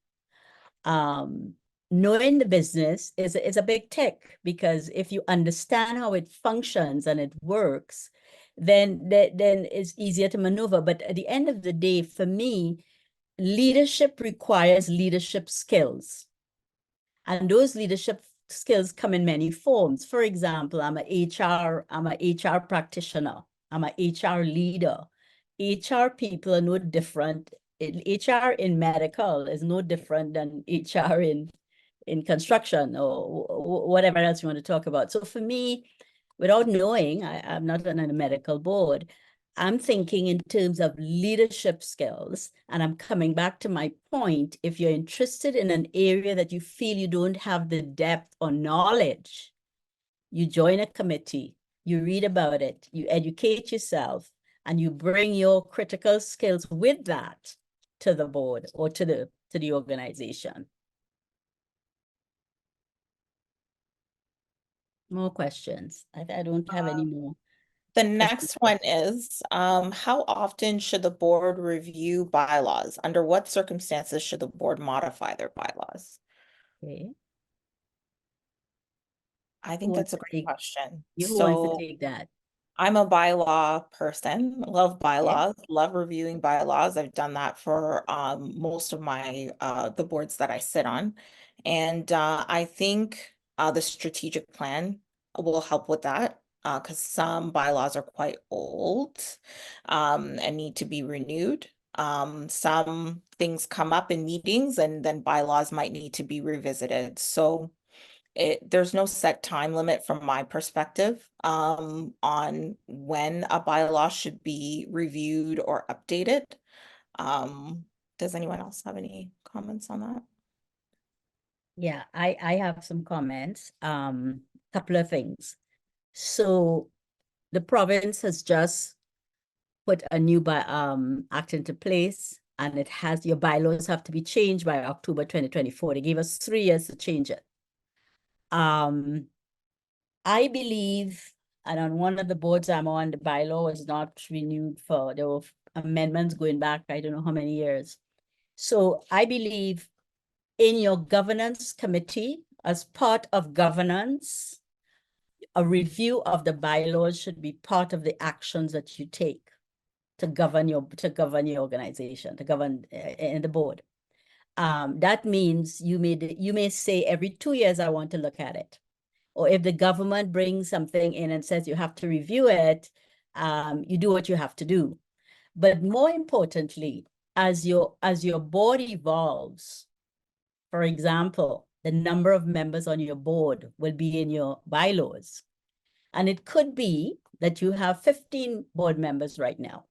S3: Knowing the business is a big tick, because if you understand how it functions and it works, then it's easier to maneuver. But at the end of the day, for me, leadership requires leadership skills. And those leadership skills come in many forms. For example, I'm a HR practitioner. I'm a HR leader. HR people are no different. HR in medical is no different than HR in in construction or whatever else you want to talk about. So for me, without knowing, I'm not on a medical board, I'm thinking in terms of leadership skills. And I'm coming back to my point. If you're interested in an area that you feel you don't have the depth or knowledge, you join a committee, you read about it, you educate yourself, and you bring your critical skills with that to the board or to the organization. More questions? I don't have any more.
S4: The next one is, how often should the board review bylaws? Under what circumstances should the board modify their bylaws?
S3: Okay.
S4: I think
S3: wants
S4: that's a
S3: to
S4: great
S3: take-
S4: question.
S3: Who wants to
S4: So
S3: take that?
S4: I'm a bylaw person, love
S3: Yeah.
S4: bylaws, love reviewing bylaws. I've done that for most of my the boards that I sit on. And I think the strategic plan will help with that because some bylaws are quite old and need to be renewed. Some things come up in meetings and then bylaws might need to be revisited. So there's no set time limit from my perspective on when a bylaw should be reviewed or updated. Does anyone else have any comments on that?
S3: Yeah, I have some comments. Couple of things. So the province has just put a new act into place, and it has your bylaws have to be changed by October 2024. They gave us 3 years to change it. I believe, and on one of the boards I'm on, the bylaw was not renewed there were amendments going back, I don't know how many years. So I believe in your governance committee, as part of governance, a review of the bylaws should be part of the actions that you take to govern your organization, to govern in the board. That means you may say every 2 years I want to look at it. Or if the government brings something in and says you have to review it, you do what you have to do. But more importantly, as your board evolves, for example, the number of members on your board will be in your bylaws. And it could be that you have 15 board members right now.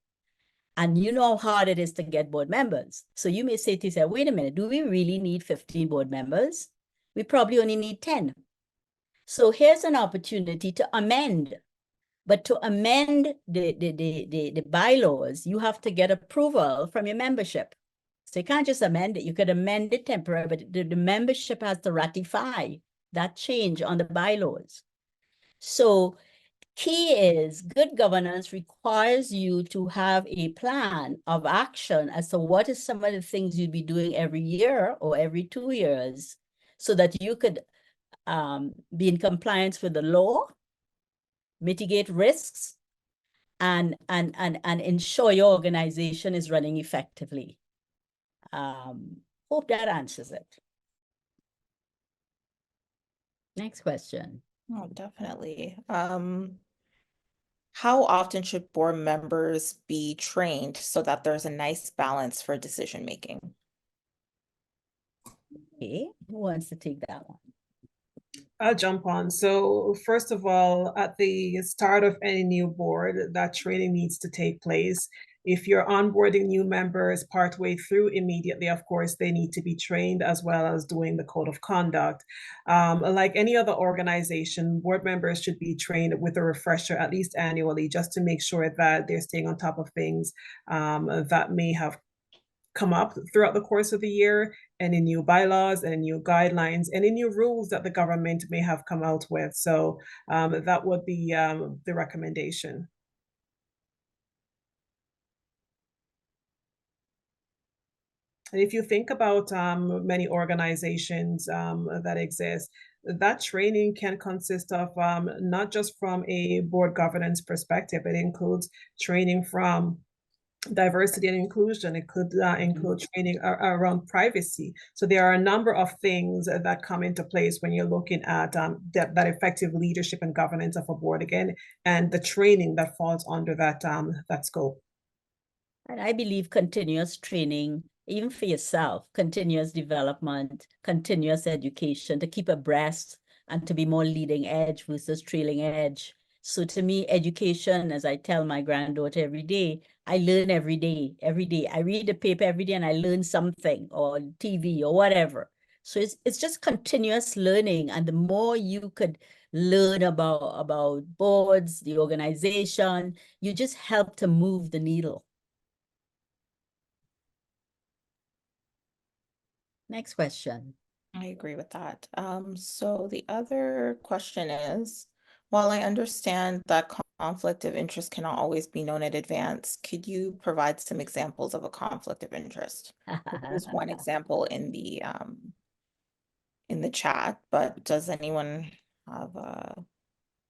S3: And you know how hard it is to get board members. So you may say to yourself, wait a minute, do we really need 15 board members? We probably only need 10. So here's an opportunity to amend. But to amend the bylaws, you have to get approval from your membership. So you can't just amend it. You could amend it temporarily, but the membership has to ratify that change on the bylaws. So key is good governance requires you to have a plan of action as to what is some of the things you'd be doing every year or every 2 years so that you could be in compliance with the law, mitigate risks, and ensure your organization is running effectively. Hope that answers it. Next question.
S4: Oh, definitely. How often should board members be trained so that there's a nice balance for decision making?
S3: Okay, who wants to take that one?
S5: I'll jump on. So first of all, at the start of any new board, that training needs to take place. If you're onboarding new members partway through, immediately, of course, they need to be trained as well as doing the code of conduct. Like any other organization, board members should be trained with a refresher at least annually, just to make sure that they're staying on top of things that may have come up throughout the course of the year, any new bylaws and new guidelines, any new rules that the government may have come out with. So that would be the recommendation. And if you think about many organizations that exist, that training can consist of not just from a board governance perspective, it includes training from diversity and inclusion. It could include training around privacy. So there are a number of things that come into place when you're looking at that effective leadership and governance of a board again, and the training that falls under that that scope.
S3: And I believe continuous training even for yourself, continuous development, continuous education, to keep abreast and to be more leading edge versus trailing edge. So to me, education, as I tell my granddaughter every day, I learn every day, every day. I read the paper every day and I learn something, or TV or whatever. So it's just continuous learning. And the more you could learn about boards, the organization, you just help to move the needle. Next question.
S4: I agree with that. So the other question is, while I understand that conflict of interest cannot always be known in advance, could you provide some examples of a conflict of interest? There's one example in the chat, but does anyone have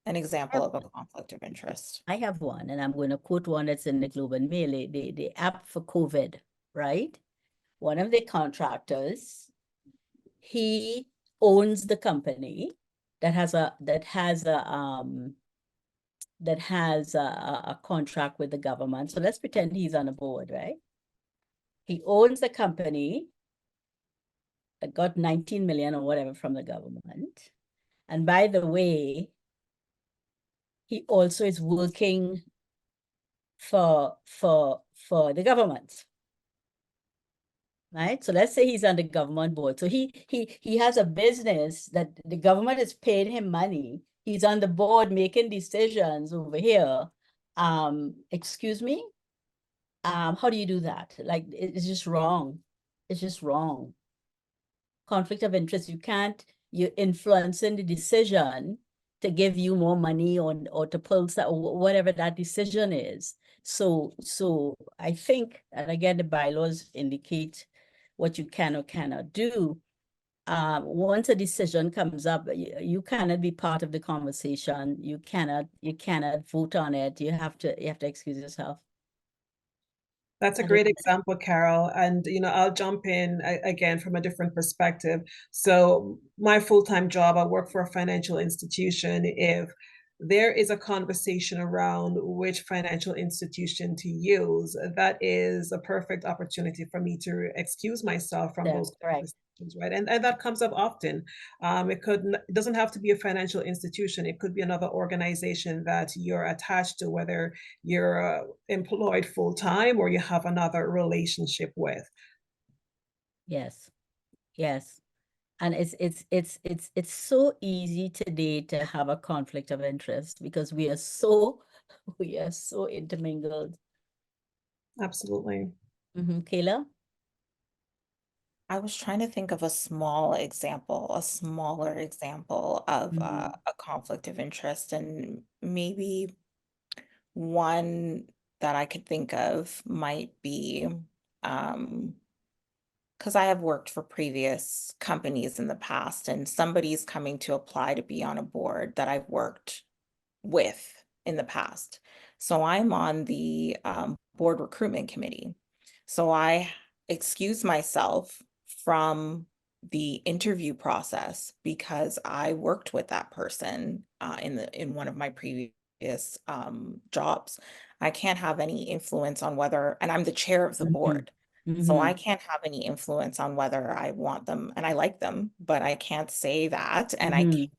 S4: an example of a conflict of interest?
S3: I have one, and I'm going to quote one that's in the Globe and Mail, the app for COVID, right? One of the contractors, he owns the company that has a contract with the government. So let's pretend he's on a board, right? He owns the company that got 19 million or whatever from the government. And by the way, he also is working for the government. Right? So let's say he's on the government board. So he has a business that the government is paying him money. He's on the board making decisions over here. Excuse me? How do you do that? Like, it's just wrong. It's just wrong. Conflict of interest. You're influencing the decision to give you more money or to pull that, or whatever that decision is. So I think, and again, the bylaws indicate what you can or cannot do. Once a decision comes up, you cannot be part of the conversation. You cannot vote on it. You have to excuse yourself.
S5: That's a great example, Carol. And, I'll jump in again from a different perspective. So my full-time job, I work for a financial institution. If there is a conversation around which financial institution to use, that is a perfect opportunity for me to excuse myself from those conversations, right? And that comes up often. It doesn't have to be a financial institution. It could be another organization that you're attached to, whether you're employed full-time or you have another relationship with.
S3: Yes, yes. And it's so easy today to have a conflict of interest because we are so intermingled.
S5: Absolutely.
S3: Kayla?
S4: I was trying to think of a smaller example of a conflict of interest, and maybe one that I could think of might be, because I have worked for previous companies in the past, and somebody's coming to apply to be on a board that I've worked with in the past. So I'm on the board recruitment committee. So I excuse myself from the interview process because I worked with that person in one of my previous jobs. I can't have any influence on whether, and I'm the chair of the board. So I can't have any influence on whether I want them, and I like them, but I can't say that, and I can't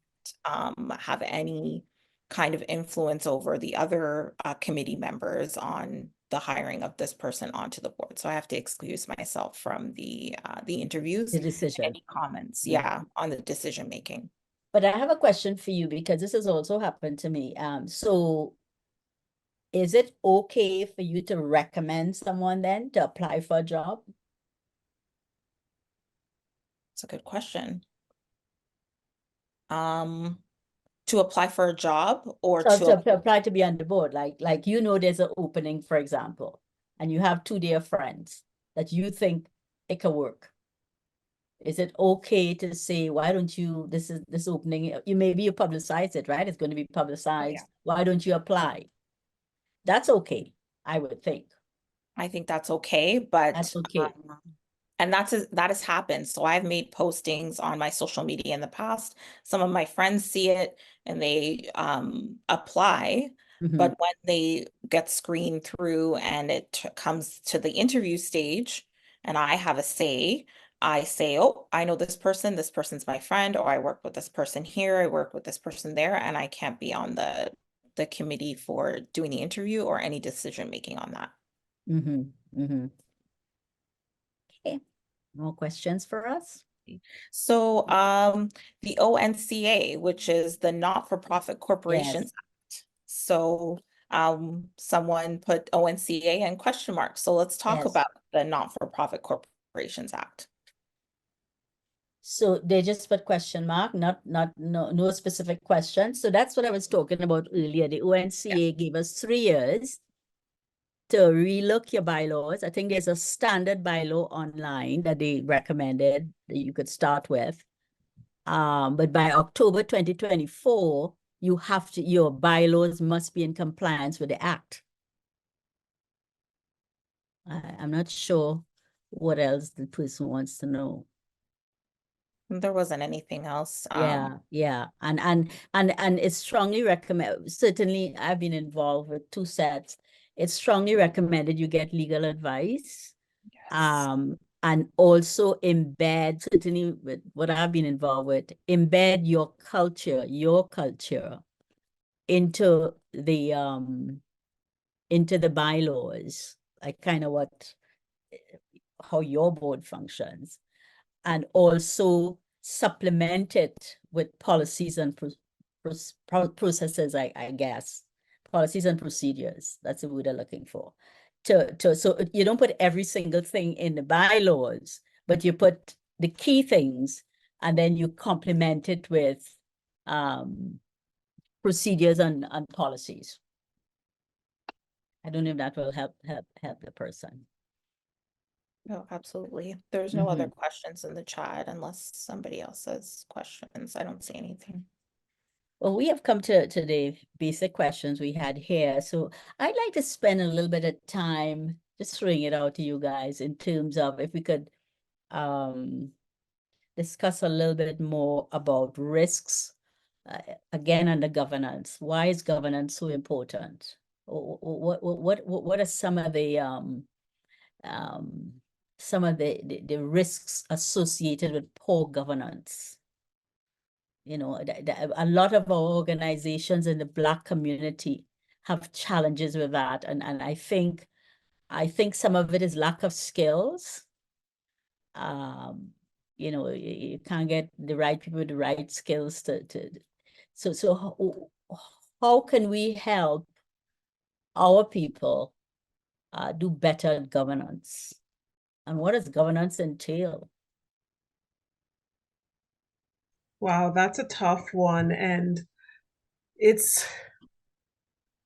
S4: have any kind of influence over the other committee members on the hiring of this person onto the board. So I have to excuse myself from the interviews,
S3: the decision,
S4: any comments, on the decision making.
S3: But I have a question for you because this has also happened to me. So is it okay for you to recommend someone then to apply for a job?
S4: It's a good question. To apply for a job or
S3: to apply to be on the board, like there's an opening, for example, and you have two dear friends that you think it could work. Is it okay to say, why don't you, this opening, you publicize it, right? It's going to be publicized. Why don't you apply? That's okay, I would think.
S4: I think that's okay, but
S3: that's okay.
S4: And that has happened. So I've made postings on my social media in the past. Some of my friends see it and they apply, but when they get screened through and it comes to the interview stage, and I have a say, I say, oh, I know this person's my friend, or I work with this person here, I work with this person there, and I can't be on the committee for doing the interview or any decision making on that.
S3: Mm-hmm. Mm-hmm. Okay. More questions for us?
S4: So the ONCA, which is the Not-for-Profit Corporations
S3: Yes.
S4: Act. So someone put ONCA and question marks. So let's talk
S3: Yes.
S4: about the Not-for-Profit Corporations Act.
S3: So they just put question mark, no specific question. So that's what I was talking about earlier. The ONCA gave us 3 years to relook your bylaws. I think there's a standard bylaw online that they recommended that you could start with. But by October 2024, your bylaws must be in compliance with the act. I'm not sure what else the person wants to know.
S4: There wasn't anything else.
S3: Yeah. And it's strongly recommended. Certainly, I've been involved with 2 sets. It's strongly recommended you get legal advice.
S4: Yes.
S3: And also embed, certainly with what I've been involved with, embed your culture into the bylaws, like kind of how your board functions, and also supplement it with policies and processes, I guess, policies and procedures. That's the word I'm looking for. So you don't put every single thing in the bylaws, but you put the key things, and then you complement it with procedures and policies. I don't know if that will help the person.
S4: No, absolutely. There's no other questions in the chat unless somebody else has questions. I don't see anything.
S3: Well, we have come to the basic questions we had here. So I'd like to spend a little bit of time just throwing it out to you guys in terms of if we could discuss a little bit more about risks, again, under governance. Why is governance so important? What are some of the risks associated with poor governance? You know, a lot of our organizations in the Black community have challenges with that, and I think some of it is lack of skills. You know, you can't get the right people with the right skills so how can we help our people do better at governance? And what does governance entail?
S5: Wow, that's a tough one. And it's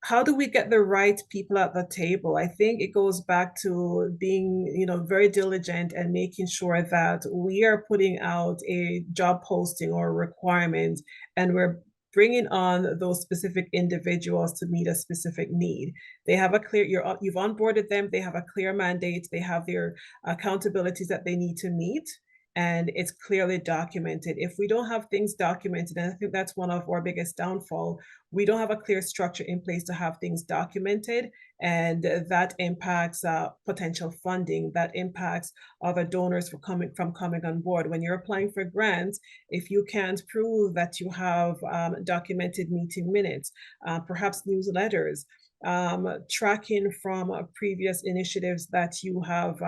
S5: how do we get the right people at the table? I think it goes back to being, very diligent and making sure that we are putting out a job posting or a requirement, and we're bringing on those specific individuals to meet a specific need. They have a clear, you've onboarded them, they have a clear mandate, they have their accountabilities that they need to meet, and it's clearly documented. If we don't have things documented, and I think that's one of our biggest downfall, we don't have a clear structure in place to have things documented, and that impacts potential funding, that impacts other donors coming on board. When you're applying for grants, if you can't prove that you have documented meeting minutes, perhaps newsletters, tracking from previous initiatives that you have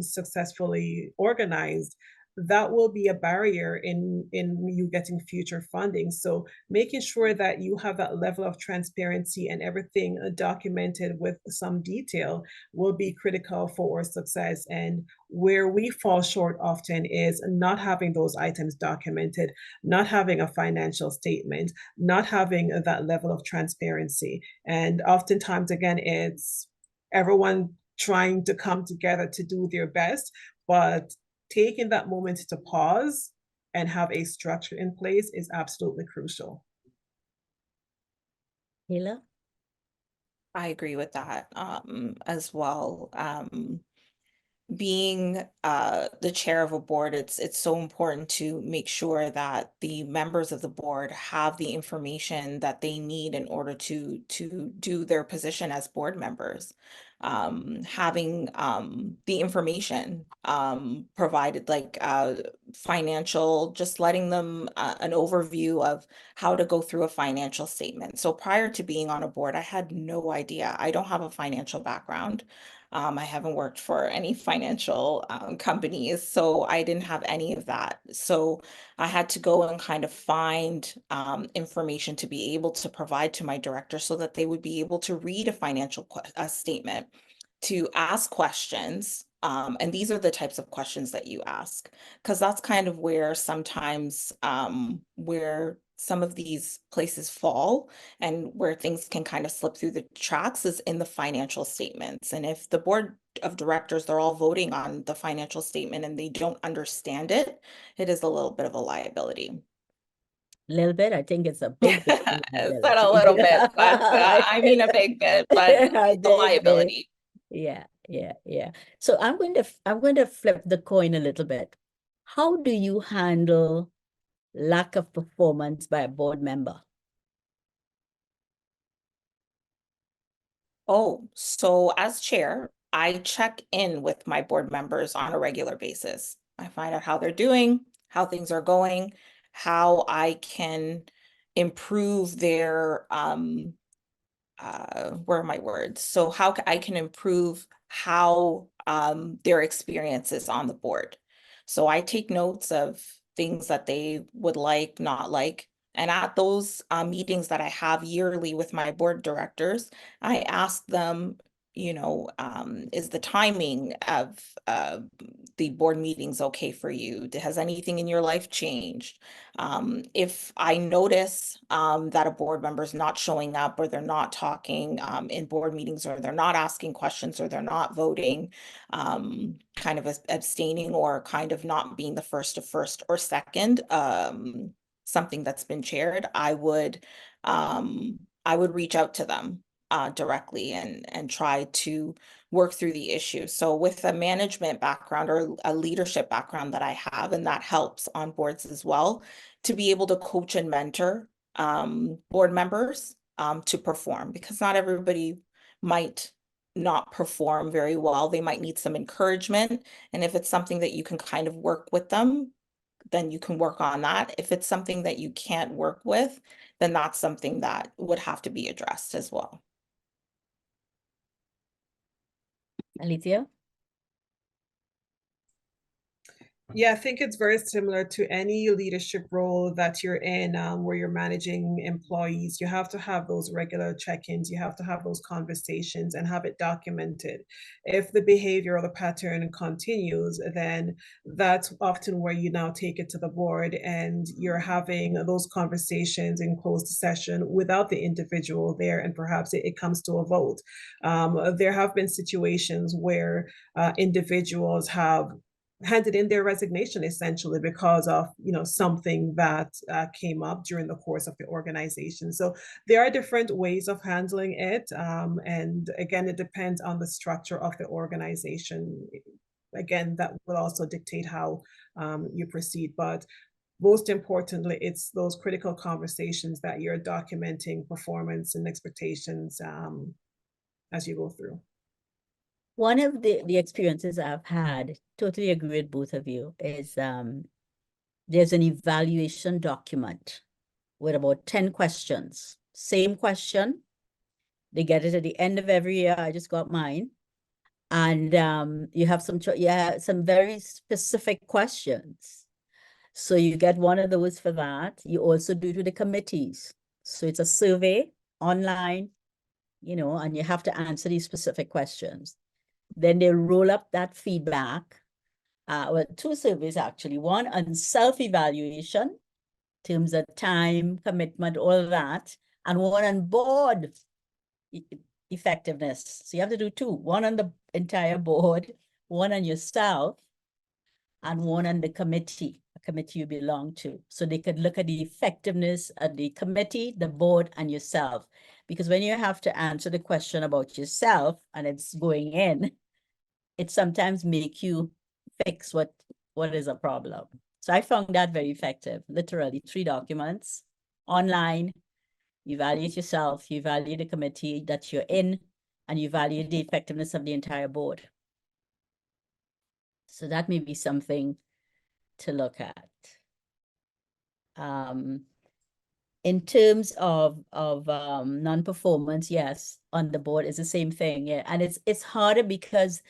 S5: successfully organized, that will be a barrier in you getting future funding. So making sure that you have that level of transparency and everything documented with some detail will be critical for our success. And where we fall short often is not having those items documented, not having a financial statement, not having that level of transparency. And oftentimes, again, it's everyone trying to come together to do their best, but taking that moment to pause and have a structure in place is absolutely crucial.
S3: Hila?
S4: I agree with that as well. Being the chair of a board, it's so important to make sure that the members of the board have the information that they need in order to do their position as board members. having the information provided, like financial, just letting them an overview of how to go through a financial statement. So prior to being on a board, I had no idea. I don't have a financial background. I haven't worked for any financial companies, so I didn't have any of that. So I had to go and kind of find information to be able to provide to my director so that they would be able to read a financial statement, to ask questions. And these are the types of questions that you ask, because that's kind of where sometimes where some of these places fall and where things can kind of slip through the cracks is in the financial statements. And if the board of directors, they're all voting on the financial statement and they don't understand it, it is a little bit of a liability.
S3: Little bit, I think it's a big bit of
S4: It's not a
S3: liability.
S4: little bit, but I mean a big bit, but
S3: A
S4: it's a
S3: big
S4: liability.
S3: Yeah. So I'm going to flip the coin a little bit. How do you handle lack of performance by a board member?
S4: Oh, so as chair, I check in with my board members on a regular basis. I find out how they're doing, how things are going, how I can improve their where are my words? So how I can improve how their experiences on the board. So I take notes of things that they would like, not like. And at those meetings that I have yearly with my board directors, I ask them, is the timing of the board meetings okay for you? Has anything in your life changed? If I notice that a board member is not showing up, or they're not talking in board meetings, or they're not asking questions, or they're not voting, kind of abstaining, or kind of not being the first or second, something that's been chaired, I would reach out to them directly and try to work through the issue. So with a management background or a leadership background that I have, and that helps on boards as well, to be able to coach and mentor board members to perform, because not everybody might not perform very well. They might need some encouragement. And if it's something that you can kind of work with them, then you can work on that. If it's something that you can't work with, then that's something that would have to be addressed as well.
S3: Alicia?
S5: Yeah, I think it's very similar to any leadership role that you're in, where you're managing employees. You have to have those regular check-ins. You have to have those conversations and have it documented. If the behavior or the pattern continues, then that's often where you now take it to the board and you're having those conversations in closed session without the individual there, and perhaps it comes to a vote. There have been situations where individuals have handed in their resignation essentially because of something that came up during the course of the organization. So there are different ways of handling it, and again, it depends on the structure of the organization. Again, that will also dictate how you proceed, but most importantly, it's those critical conversations that you're documenting performance and expectations as you go through.
S3: One of the experiences I've had, totally agree with both of you, is there's an evaluation document with about 10 questions. Same question. They get it at the end of every year. I just got mine. And you have some very specific questions. So you get one of those for that. You also do to the committees. So it's a survey online, and you have to answer these specific questions. Then they roll up that feedback. Well, two surveys actually. One on self-evaluation, in terms of time, commitment, all of that, and one on board effectiveness. So you have to do two, one on the entire board, one on yourself, and one on the committee, a committee you belong to. So they could look at the effectiveness of the committee, the board, and yourself. Because when you have to answer the question about yourself and it's going in, it sometimes make you fix what is a problem. So I found that very effective. Literally 3 documents online. You evaluate yourself, you evaluate the committee that you're in, and you value the effectiveness of the entire board. So that may be something to look at. In terms of non-performance, yes, on the board is the same thing. Yeah, and it's harder because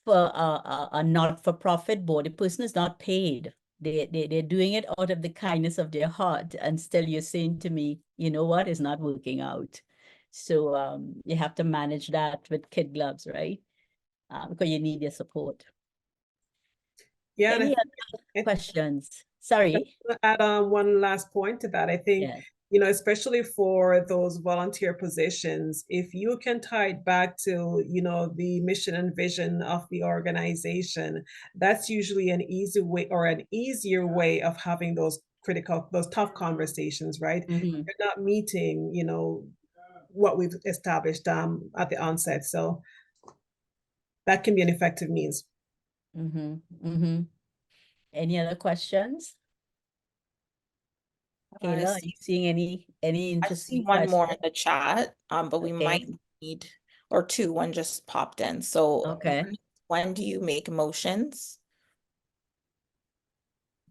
S3: for a not-for-profit board, the person is not paid. They're doing it out of the kindness of their heart, and still you're saying to me, you know what, it's not working out. So you have to manage that with kid gloves, right? Because you need their support.
S5: Yeah, and
S3: Any other questions? Sorry.
S5: add on one last point to that. I think,
S3: Yes.
S5: you know, especially for those volunteer positions, if you can tie it back to, you know, the mission and vision of the organization, that's usually an easy way or an easier way of having those tough conversations, right?
S3: Mhm.
S5: You're not meeting, you know, what we've established at the onset. So that can be an effective means.
S3: Any other questions?
S4: I
S3: Kayla, are you seeing any
S4: I
S3: interesting
S4: see one more in
S3: questions?
S4: the chat, but we
S3: Okay.
S4: might need, or two, one just popped in. So
S3: Okay.
S4: when do you make motions?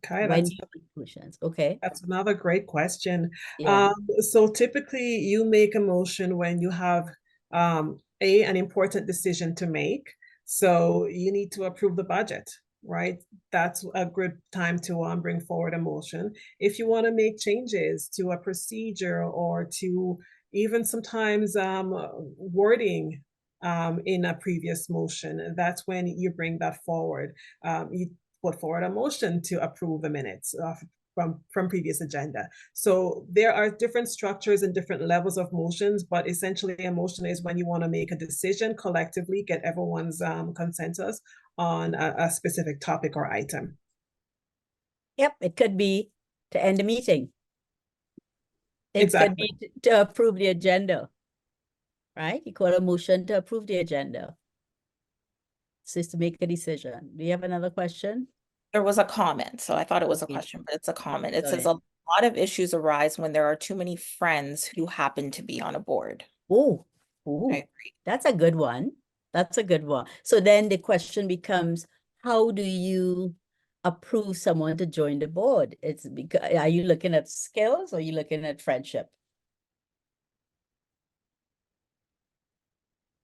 S5: Okay,
S3: When do you make motions? Okay.
S5: that's another great question.
S3: Yeah.
S5: So typically you make a motion when you have an important decision to make. So you need to approve the budget, right? That's a good time to bring forward a motion. If you want to make changes to a procedure or to even sometimes wording in a previous motion, that's when you bring that forward. You put forward a motion to approve the minutes from previous agenda. So there are different structures and different levels of motions, but essentially a motion is when you want to make a decision collectively, get everyone's consensus on a specific topic or item.
S3: Yep, it could be to end the meeting. It
S5: Exactly.
S3: could be to approve the agenda, right? You call a motion to approve the agenda. So it's to make a decision. Do you have another question?
S4: There was a comment, so I thought it was a
S3: Okay.
S4: question, but it's a comment. It
S3: Go
S4: says
S3: ahead.
S4: a lot of issues arise when there are too many friends who happen to be on a board.
S3: Oh,
S4: I agree.
S3: that's a good one. That's a good one. So then the question becomes, how do you approve someone to join the board? It's because, are you looking at skills or are you looking at friendship?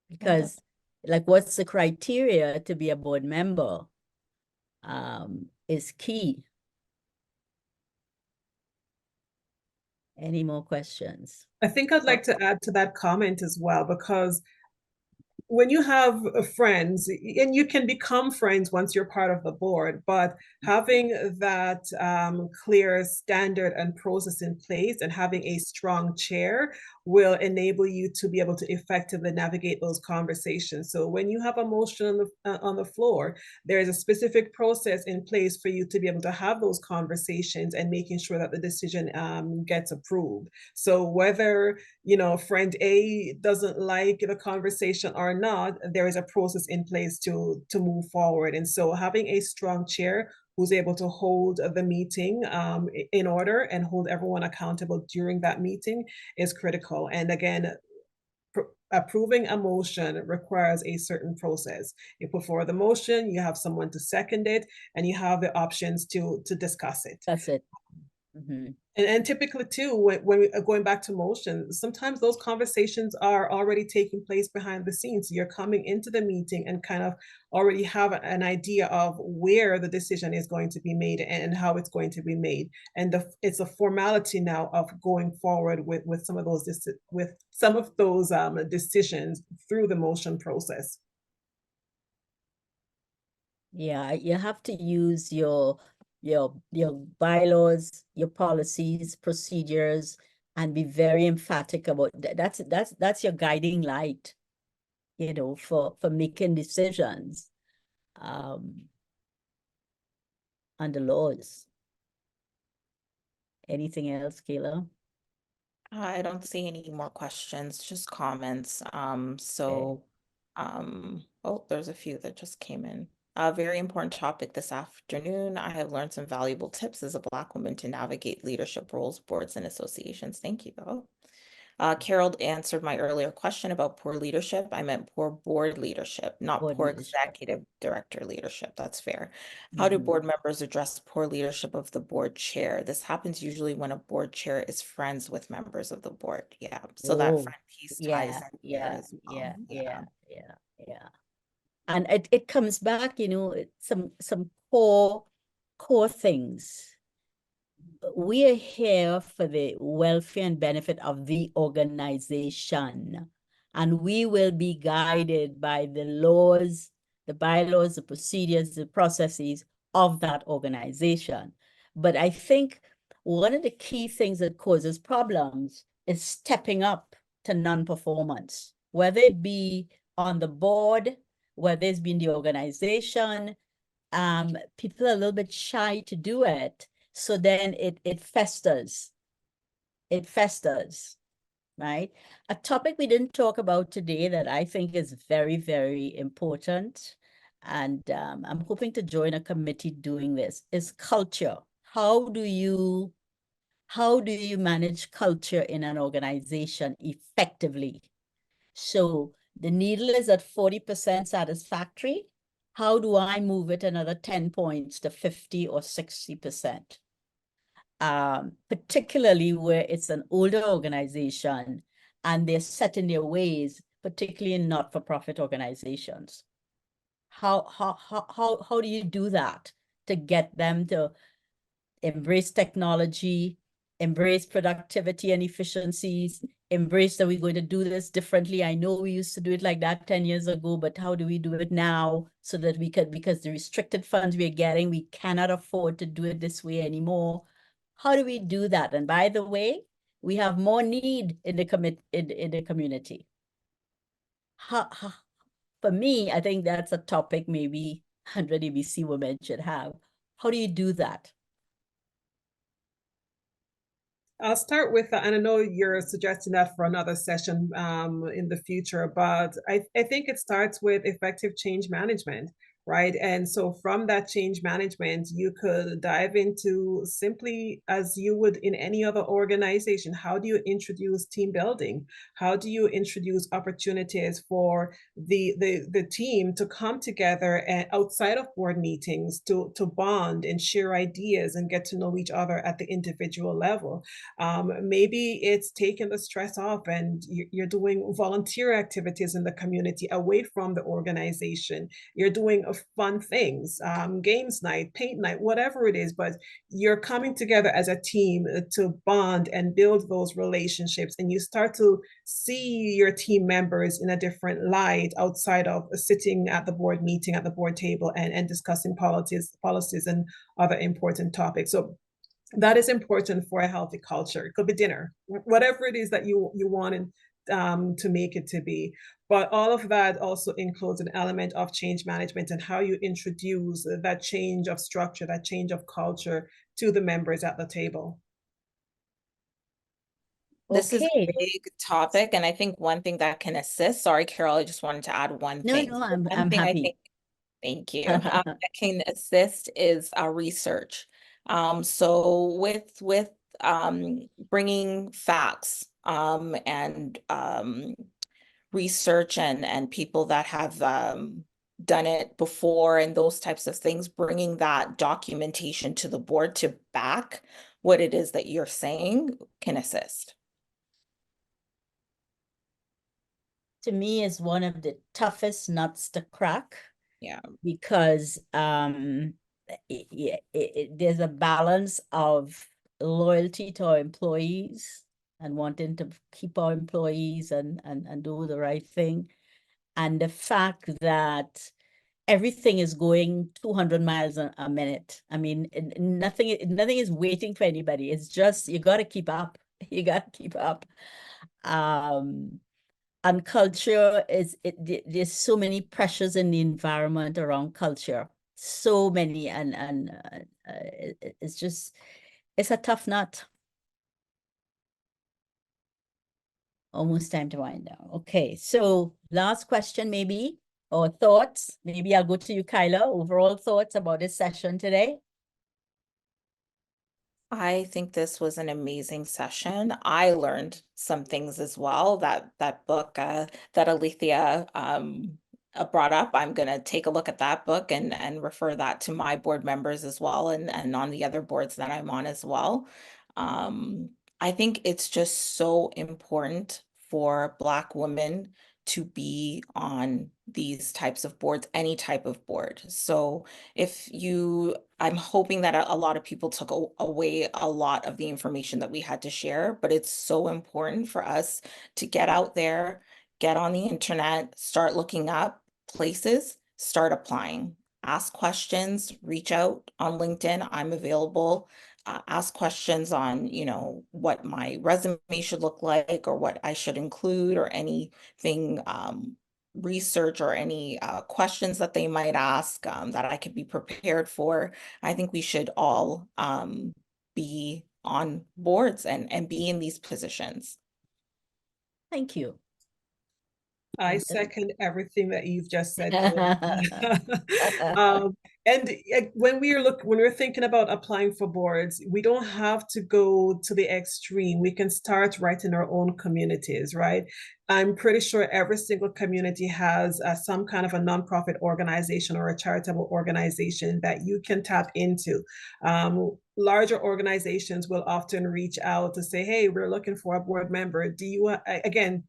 S3: Because like, what's the criteria to be a board member is key. Any more questions?
S5: I think I'd like to add to that comment as well, because when you have friends, and you can become friends once you're part of the board, but having that clear standard and process in place and having a strong chair will enable you to be able to effectively navigate those conversations. So when you have a motion on the floor, there is a specific process in place for you to be able to have those conversations and making sure that the decision gets approved. So whether, you know, friend A doesn't like the conversation or not, there is a process in place to move forward. And so having a strong chair who's able to hold the meeting in order and hold everyone accountable during that meeting is critical. And again, approving a motion requires a certain process. You put forward the motion, you have someone to second it, and you have the options to discuss it.
S3: That's it. Mm-hmm.
S5: And typically too, when we are going back to motion, sometimes those conversations are already taking place behind the scenes. You're coming into the meeting and kind of already have an idea of where the decision is going to be made and how it's going to be made. And it's a formality now of going forward with some of those decisions through the motion process.
S3: Yeah, you have to use your bylaws, your policies, procedures, and be very emphatic about that's your guiding light, you know, for making decisions on the laws. Anything else, Kayla?
S4: I don't see any more questions, just comments. Oh, there's a few that just came in. A very important topic this afternoon. I have learned some valuable tips as a Black woman to navigate leadership roles, boards, and associations. Thank you. Carol answered my earlier question about poor leadership. I meant poor board leadership, not
S3: Board
S4: poor
S3: leadership.
S4: executive director leadership. That's fair. How do board members address poor leadership of the board chair? This happens usually when a board chair is friends with members of the board. Yeah. So that
S3: Oh,
S4: friend piece ties
S3: yeah,
S4: in there
S3: yeah,
S4: as well.
S3: yeah, yeah, yeah, yeah. And it comes back, you know, some core things. We are here for the welfare and benefit of the organization, and we will be guided by the laws, the bylaws, the procedures, the processes of that organization. But I think one of the key things that causes problems is stepping up to non-performance, whether it be on the board, whether it's been the organization. People are a little bit shy to do it. So then it festers. It festers, right? A topic we didn't talk about today that I think is very, very important, and I'm hoping to join a committee doing this, is culture. How do you manage culture in an organization effectively? So the needle is at 40% satisfactory. How do I move it another 10 points to 50 or 60%? Particularly where it's an older organization and they're set in their ways, particularly in not-for-profit organizations. How do you do that to get them to embrace technology, embrace productivity and efficiencies, embrace that we're going to do this differently? I know we used to do it like that 10 years ago, but how do we do it now so that we could, because the restricted funds we're getting, we cannot afford to do it this way anymore. How do we do that? And by the way, we have more need in the community. For me, I think that's a topic maybe 100 ABC women should have. How do you do that?
S5: I'll start with that, and I know you're suggesting that for another session in the future, but I think it starts with effective change management, right? And so from that change management, you could dive into simply as you would in any other organization. How do you introduce team building? How do you introduce opportunities for the team to come together and outside of board meetings to bond and share ideas and get to know each other at the individual level? Maybe it's taking the stress off and you're doing volunteer activities in the community away from the organization. You're doing fun things, games night, paint night, whatever it is, but you're coming together as a team to bond and build those relationships. And you start to see your team members in a different light outside of sitting at the board meeting, at the board table, and discussing policies and other important topics. So that is important for a healthy culture. It could be dinner, whatever it is that you want to make it to be. But all of that also includes an element of change management and how you introduce that change of structure, that change of culture to the members at the table.
S4: This is a
S3: Okay.
S4: big topic, and I think one thing that can assist, sorry, Carol, I just wanted to add one
S3: No,
S4: thing.
S3: no,
S4: So
S3: I'm
S4: one thing I
S3: happy.
S4: think, thank you, that can assist is research. So with bringing facts and research and people that have done it before and those types of things, bringing that documentation to the board to back what it is that you're saying can assist.
S3: To me, is one of the toughest nuts to crack.
S4: Yeah.
S3: Because there's a balance of loyalty to our employees and wanting to keep our employees and do the right thing, and the fact that everything is going 200 miles a minute. I mean, nothing is waiting for anybody. It's just, you got to keep up. You got to keep up. And culture there's so many pressures in the environment around culture, so many, and it's just, it's a tough nut. Almost time to wind down. Okay, so last question maybe, or thoughts. Maybe I'll go to you, Kyla. Overall thoughts about this session today?
S4: I think this was an amazing session. I learned some things as well. That book that Alethea brought up, I'm gonna take a look at that book and refer that to my board members as well, and on the other boards that I'm on as well. Um, I think it's just so important for Black women to be on these types of boards, any type of board. So if you I'm hoping that a lot of people took away a lot of the information that we had to share, but it's so important for us to get out there, get on the internet, start looking up places, start applying, ask questions, reach out on LinkedIn. I'm available. Ask questions on, what my resume should look like or what I should include or anything research or any questions that they might ask that I could be prepared for. I think we should all be on boards and be in these positions.
S3: Thank you.
S5: I second everything that you've just said, Philip. And when we're thinking about applying for boards, we don't have to go to the extreme. We can start right in our own communities, right? I'm pretty sure every single community has some kind of a nonprofit organization or a charitable organization that you can tap into. Larger organizations will often reach out to say, hey, we're looking for a board member. Do you, again,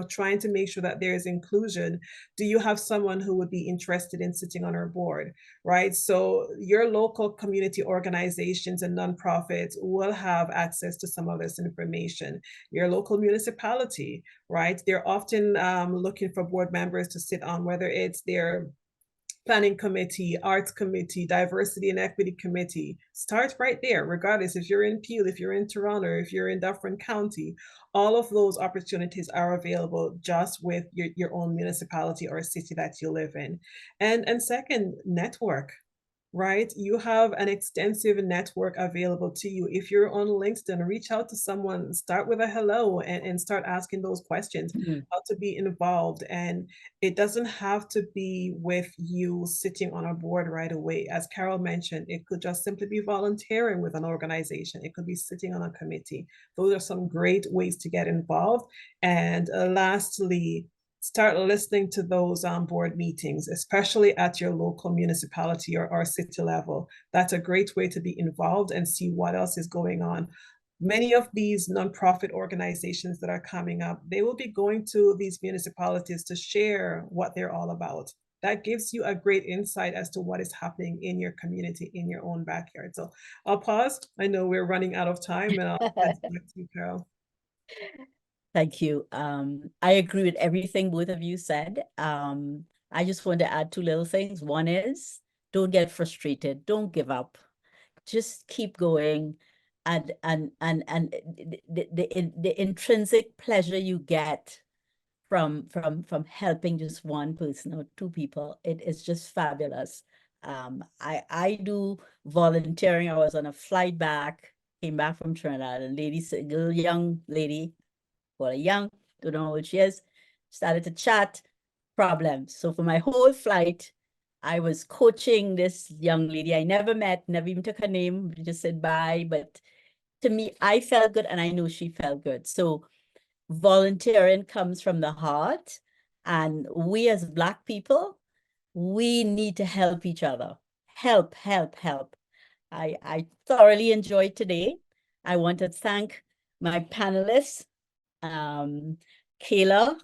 S5: trying to make sure that there is inclusion. Do you have someone who would be interested in sitting on our board, right? So your local community organizations and nonprofits will have access to some of this information. Your local municipality, right? They're often looking for board members to sit on, whether it's their planning committee, arts committee, diversity and equity committee. Start right there, regardless if you're in Peel, if you're in Toronto, if you're in Dufferin County. All of those opportunities are available just with your own municipality or city that you live in. And second, network, right? You have an extensive network available to you. If you're on LinkedIn, reach out to someone, start with a hello and start asking those questions, how to be involved. And it doesn't have to be with you sitting on a board right away. As Carol mentioned, it could just simply be volunteering with an organization. It could be sitting on a committee. Those are some great ways to get involved. And lastly, start listening to those board meetings, especially at your local municipality or city level. That's a great way to be involved and see what else is going on. Many of these nonprofit organizations that are coming up, they will be going to these municipalities to share what they're all about. That gives you a great insight as to what is happening in your community, in your own backyard. So I'll pause. I know we're running out of time, and I'll pass it back to you, Carol.
S3: Thank you. I agree with everything both of you said. I just want to add two little things. One is, don't get frustrated. Don't give up. Just keep going. And the intrinsic pleasure you get from helping just one person or two people, it is just fabulous. I do volunteering. I was on a flight back, came back from Trinidad, and a young lady, well, young, don't know how old she is, started to chat, problems. So for my whole flight, I was coaching this young lady I never met, never even took her name, just said bye. But to me, I felt good and I know she felt good. So volunteering comes from the heart. And we as Black people, we need to help each other. Help, help, help. I thoroughly enjoyed today. I want to thank my panelists, Kayla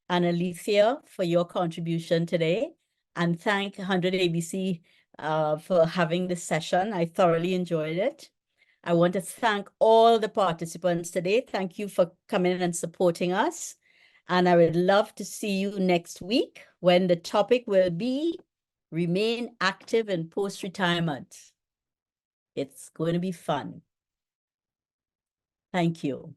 S3: and Alicia, for your contribution today, and thank 100 ABC for having this session. I thoroughly enjoyed it. I want to thank all the participants today. Thank you for coming and supporting us. And I would love to see you next week when the topic will be remain active in post-retirement. It's going to be fun. Thank you.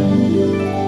S2: you.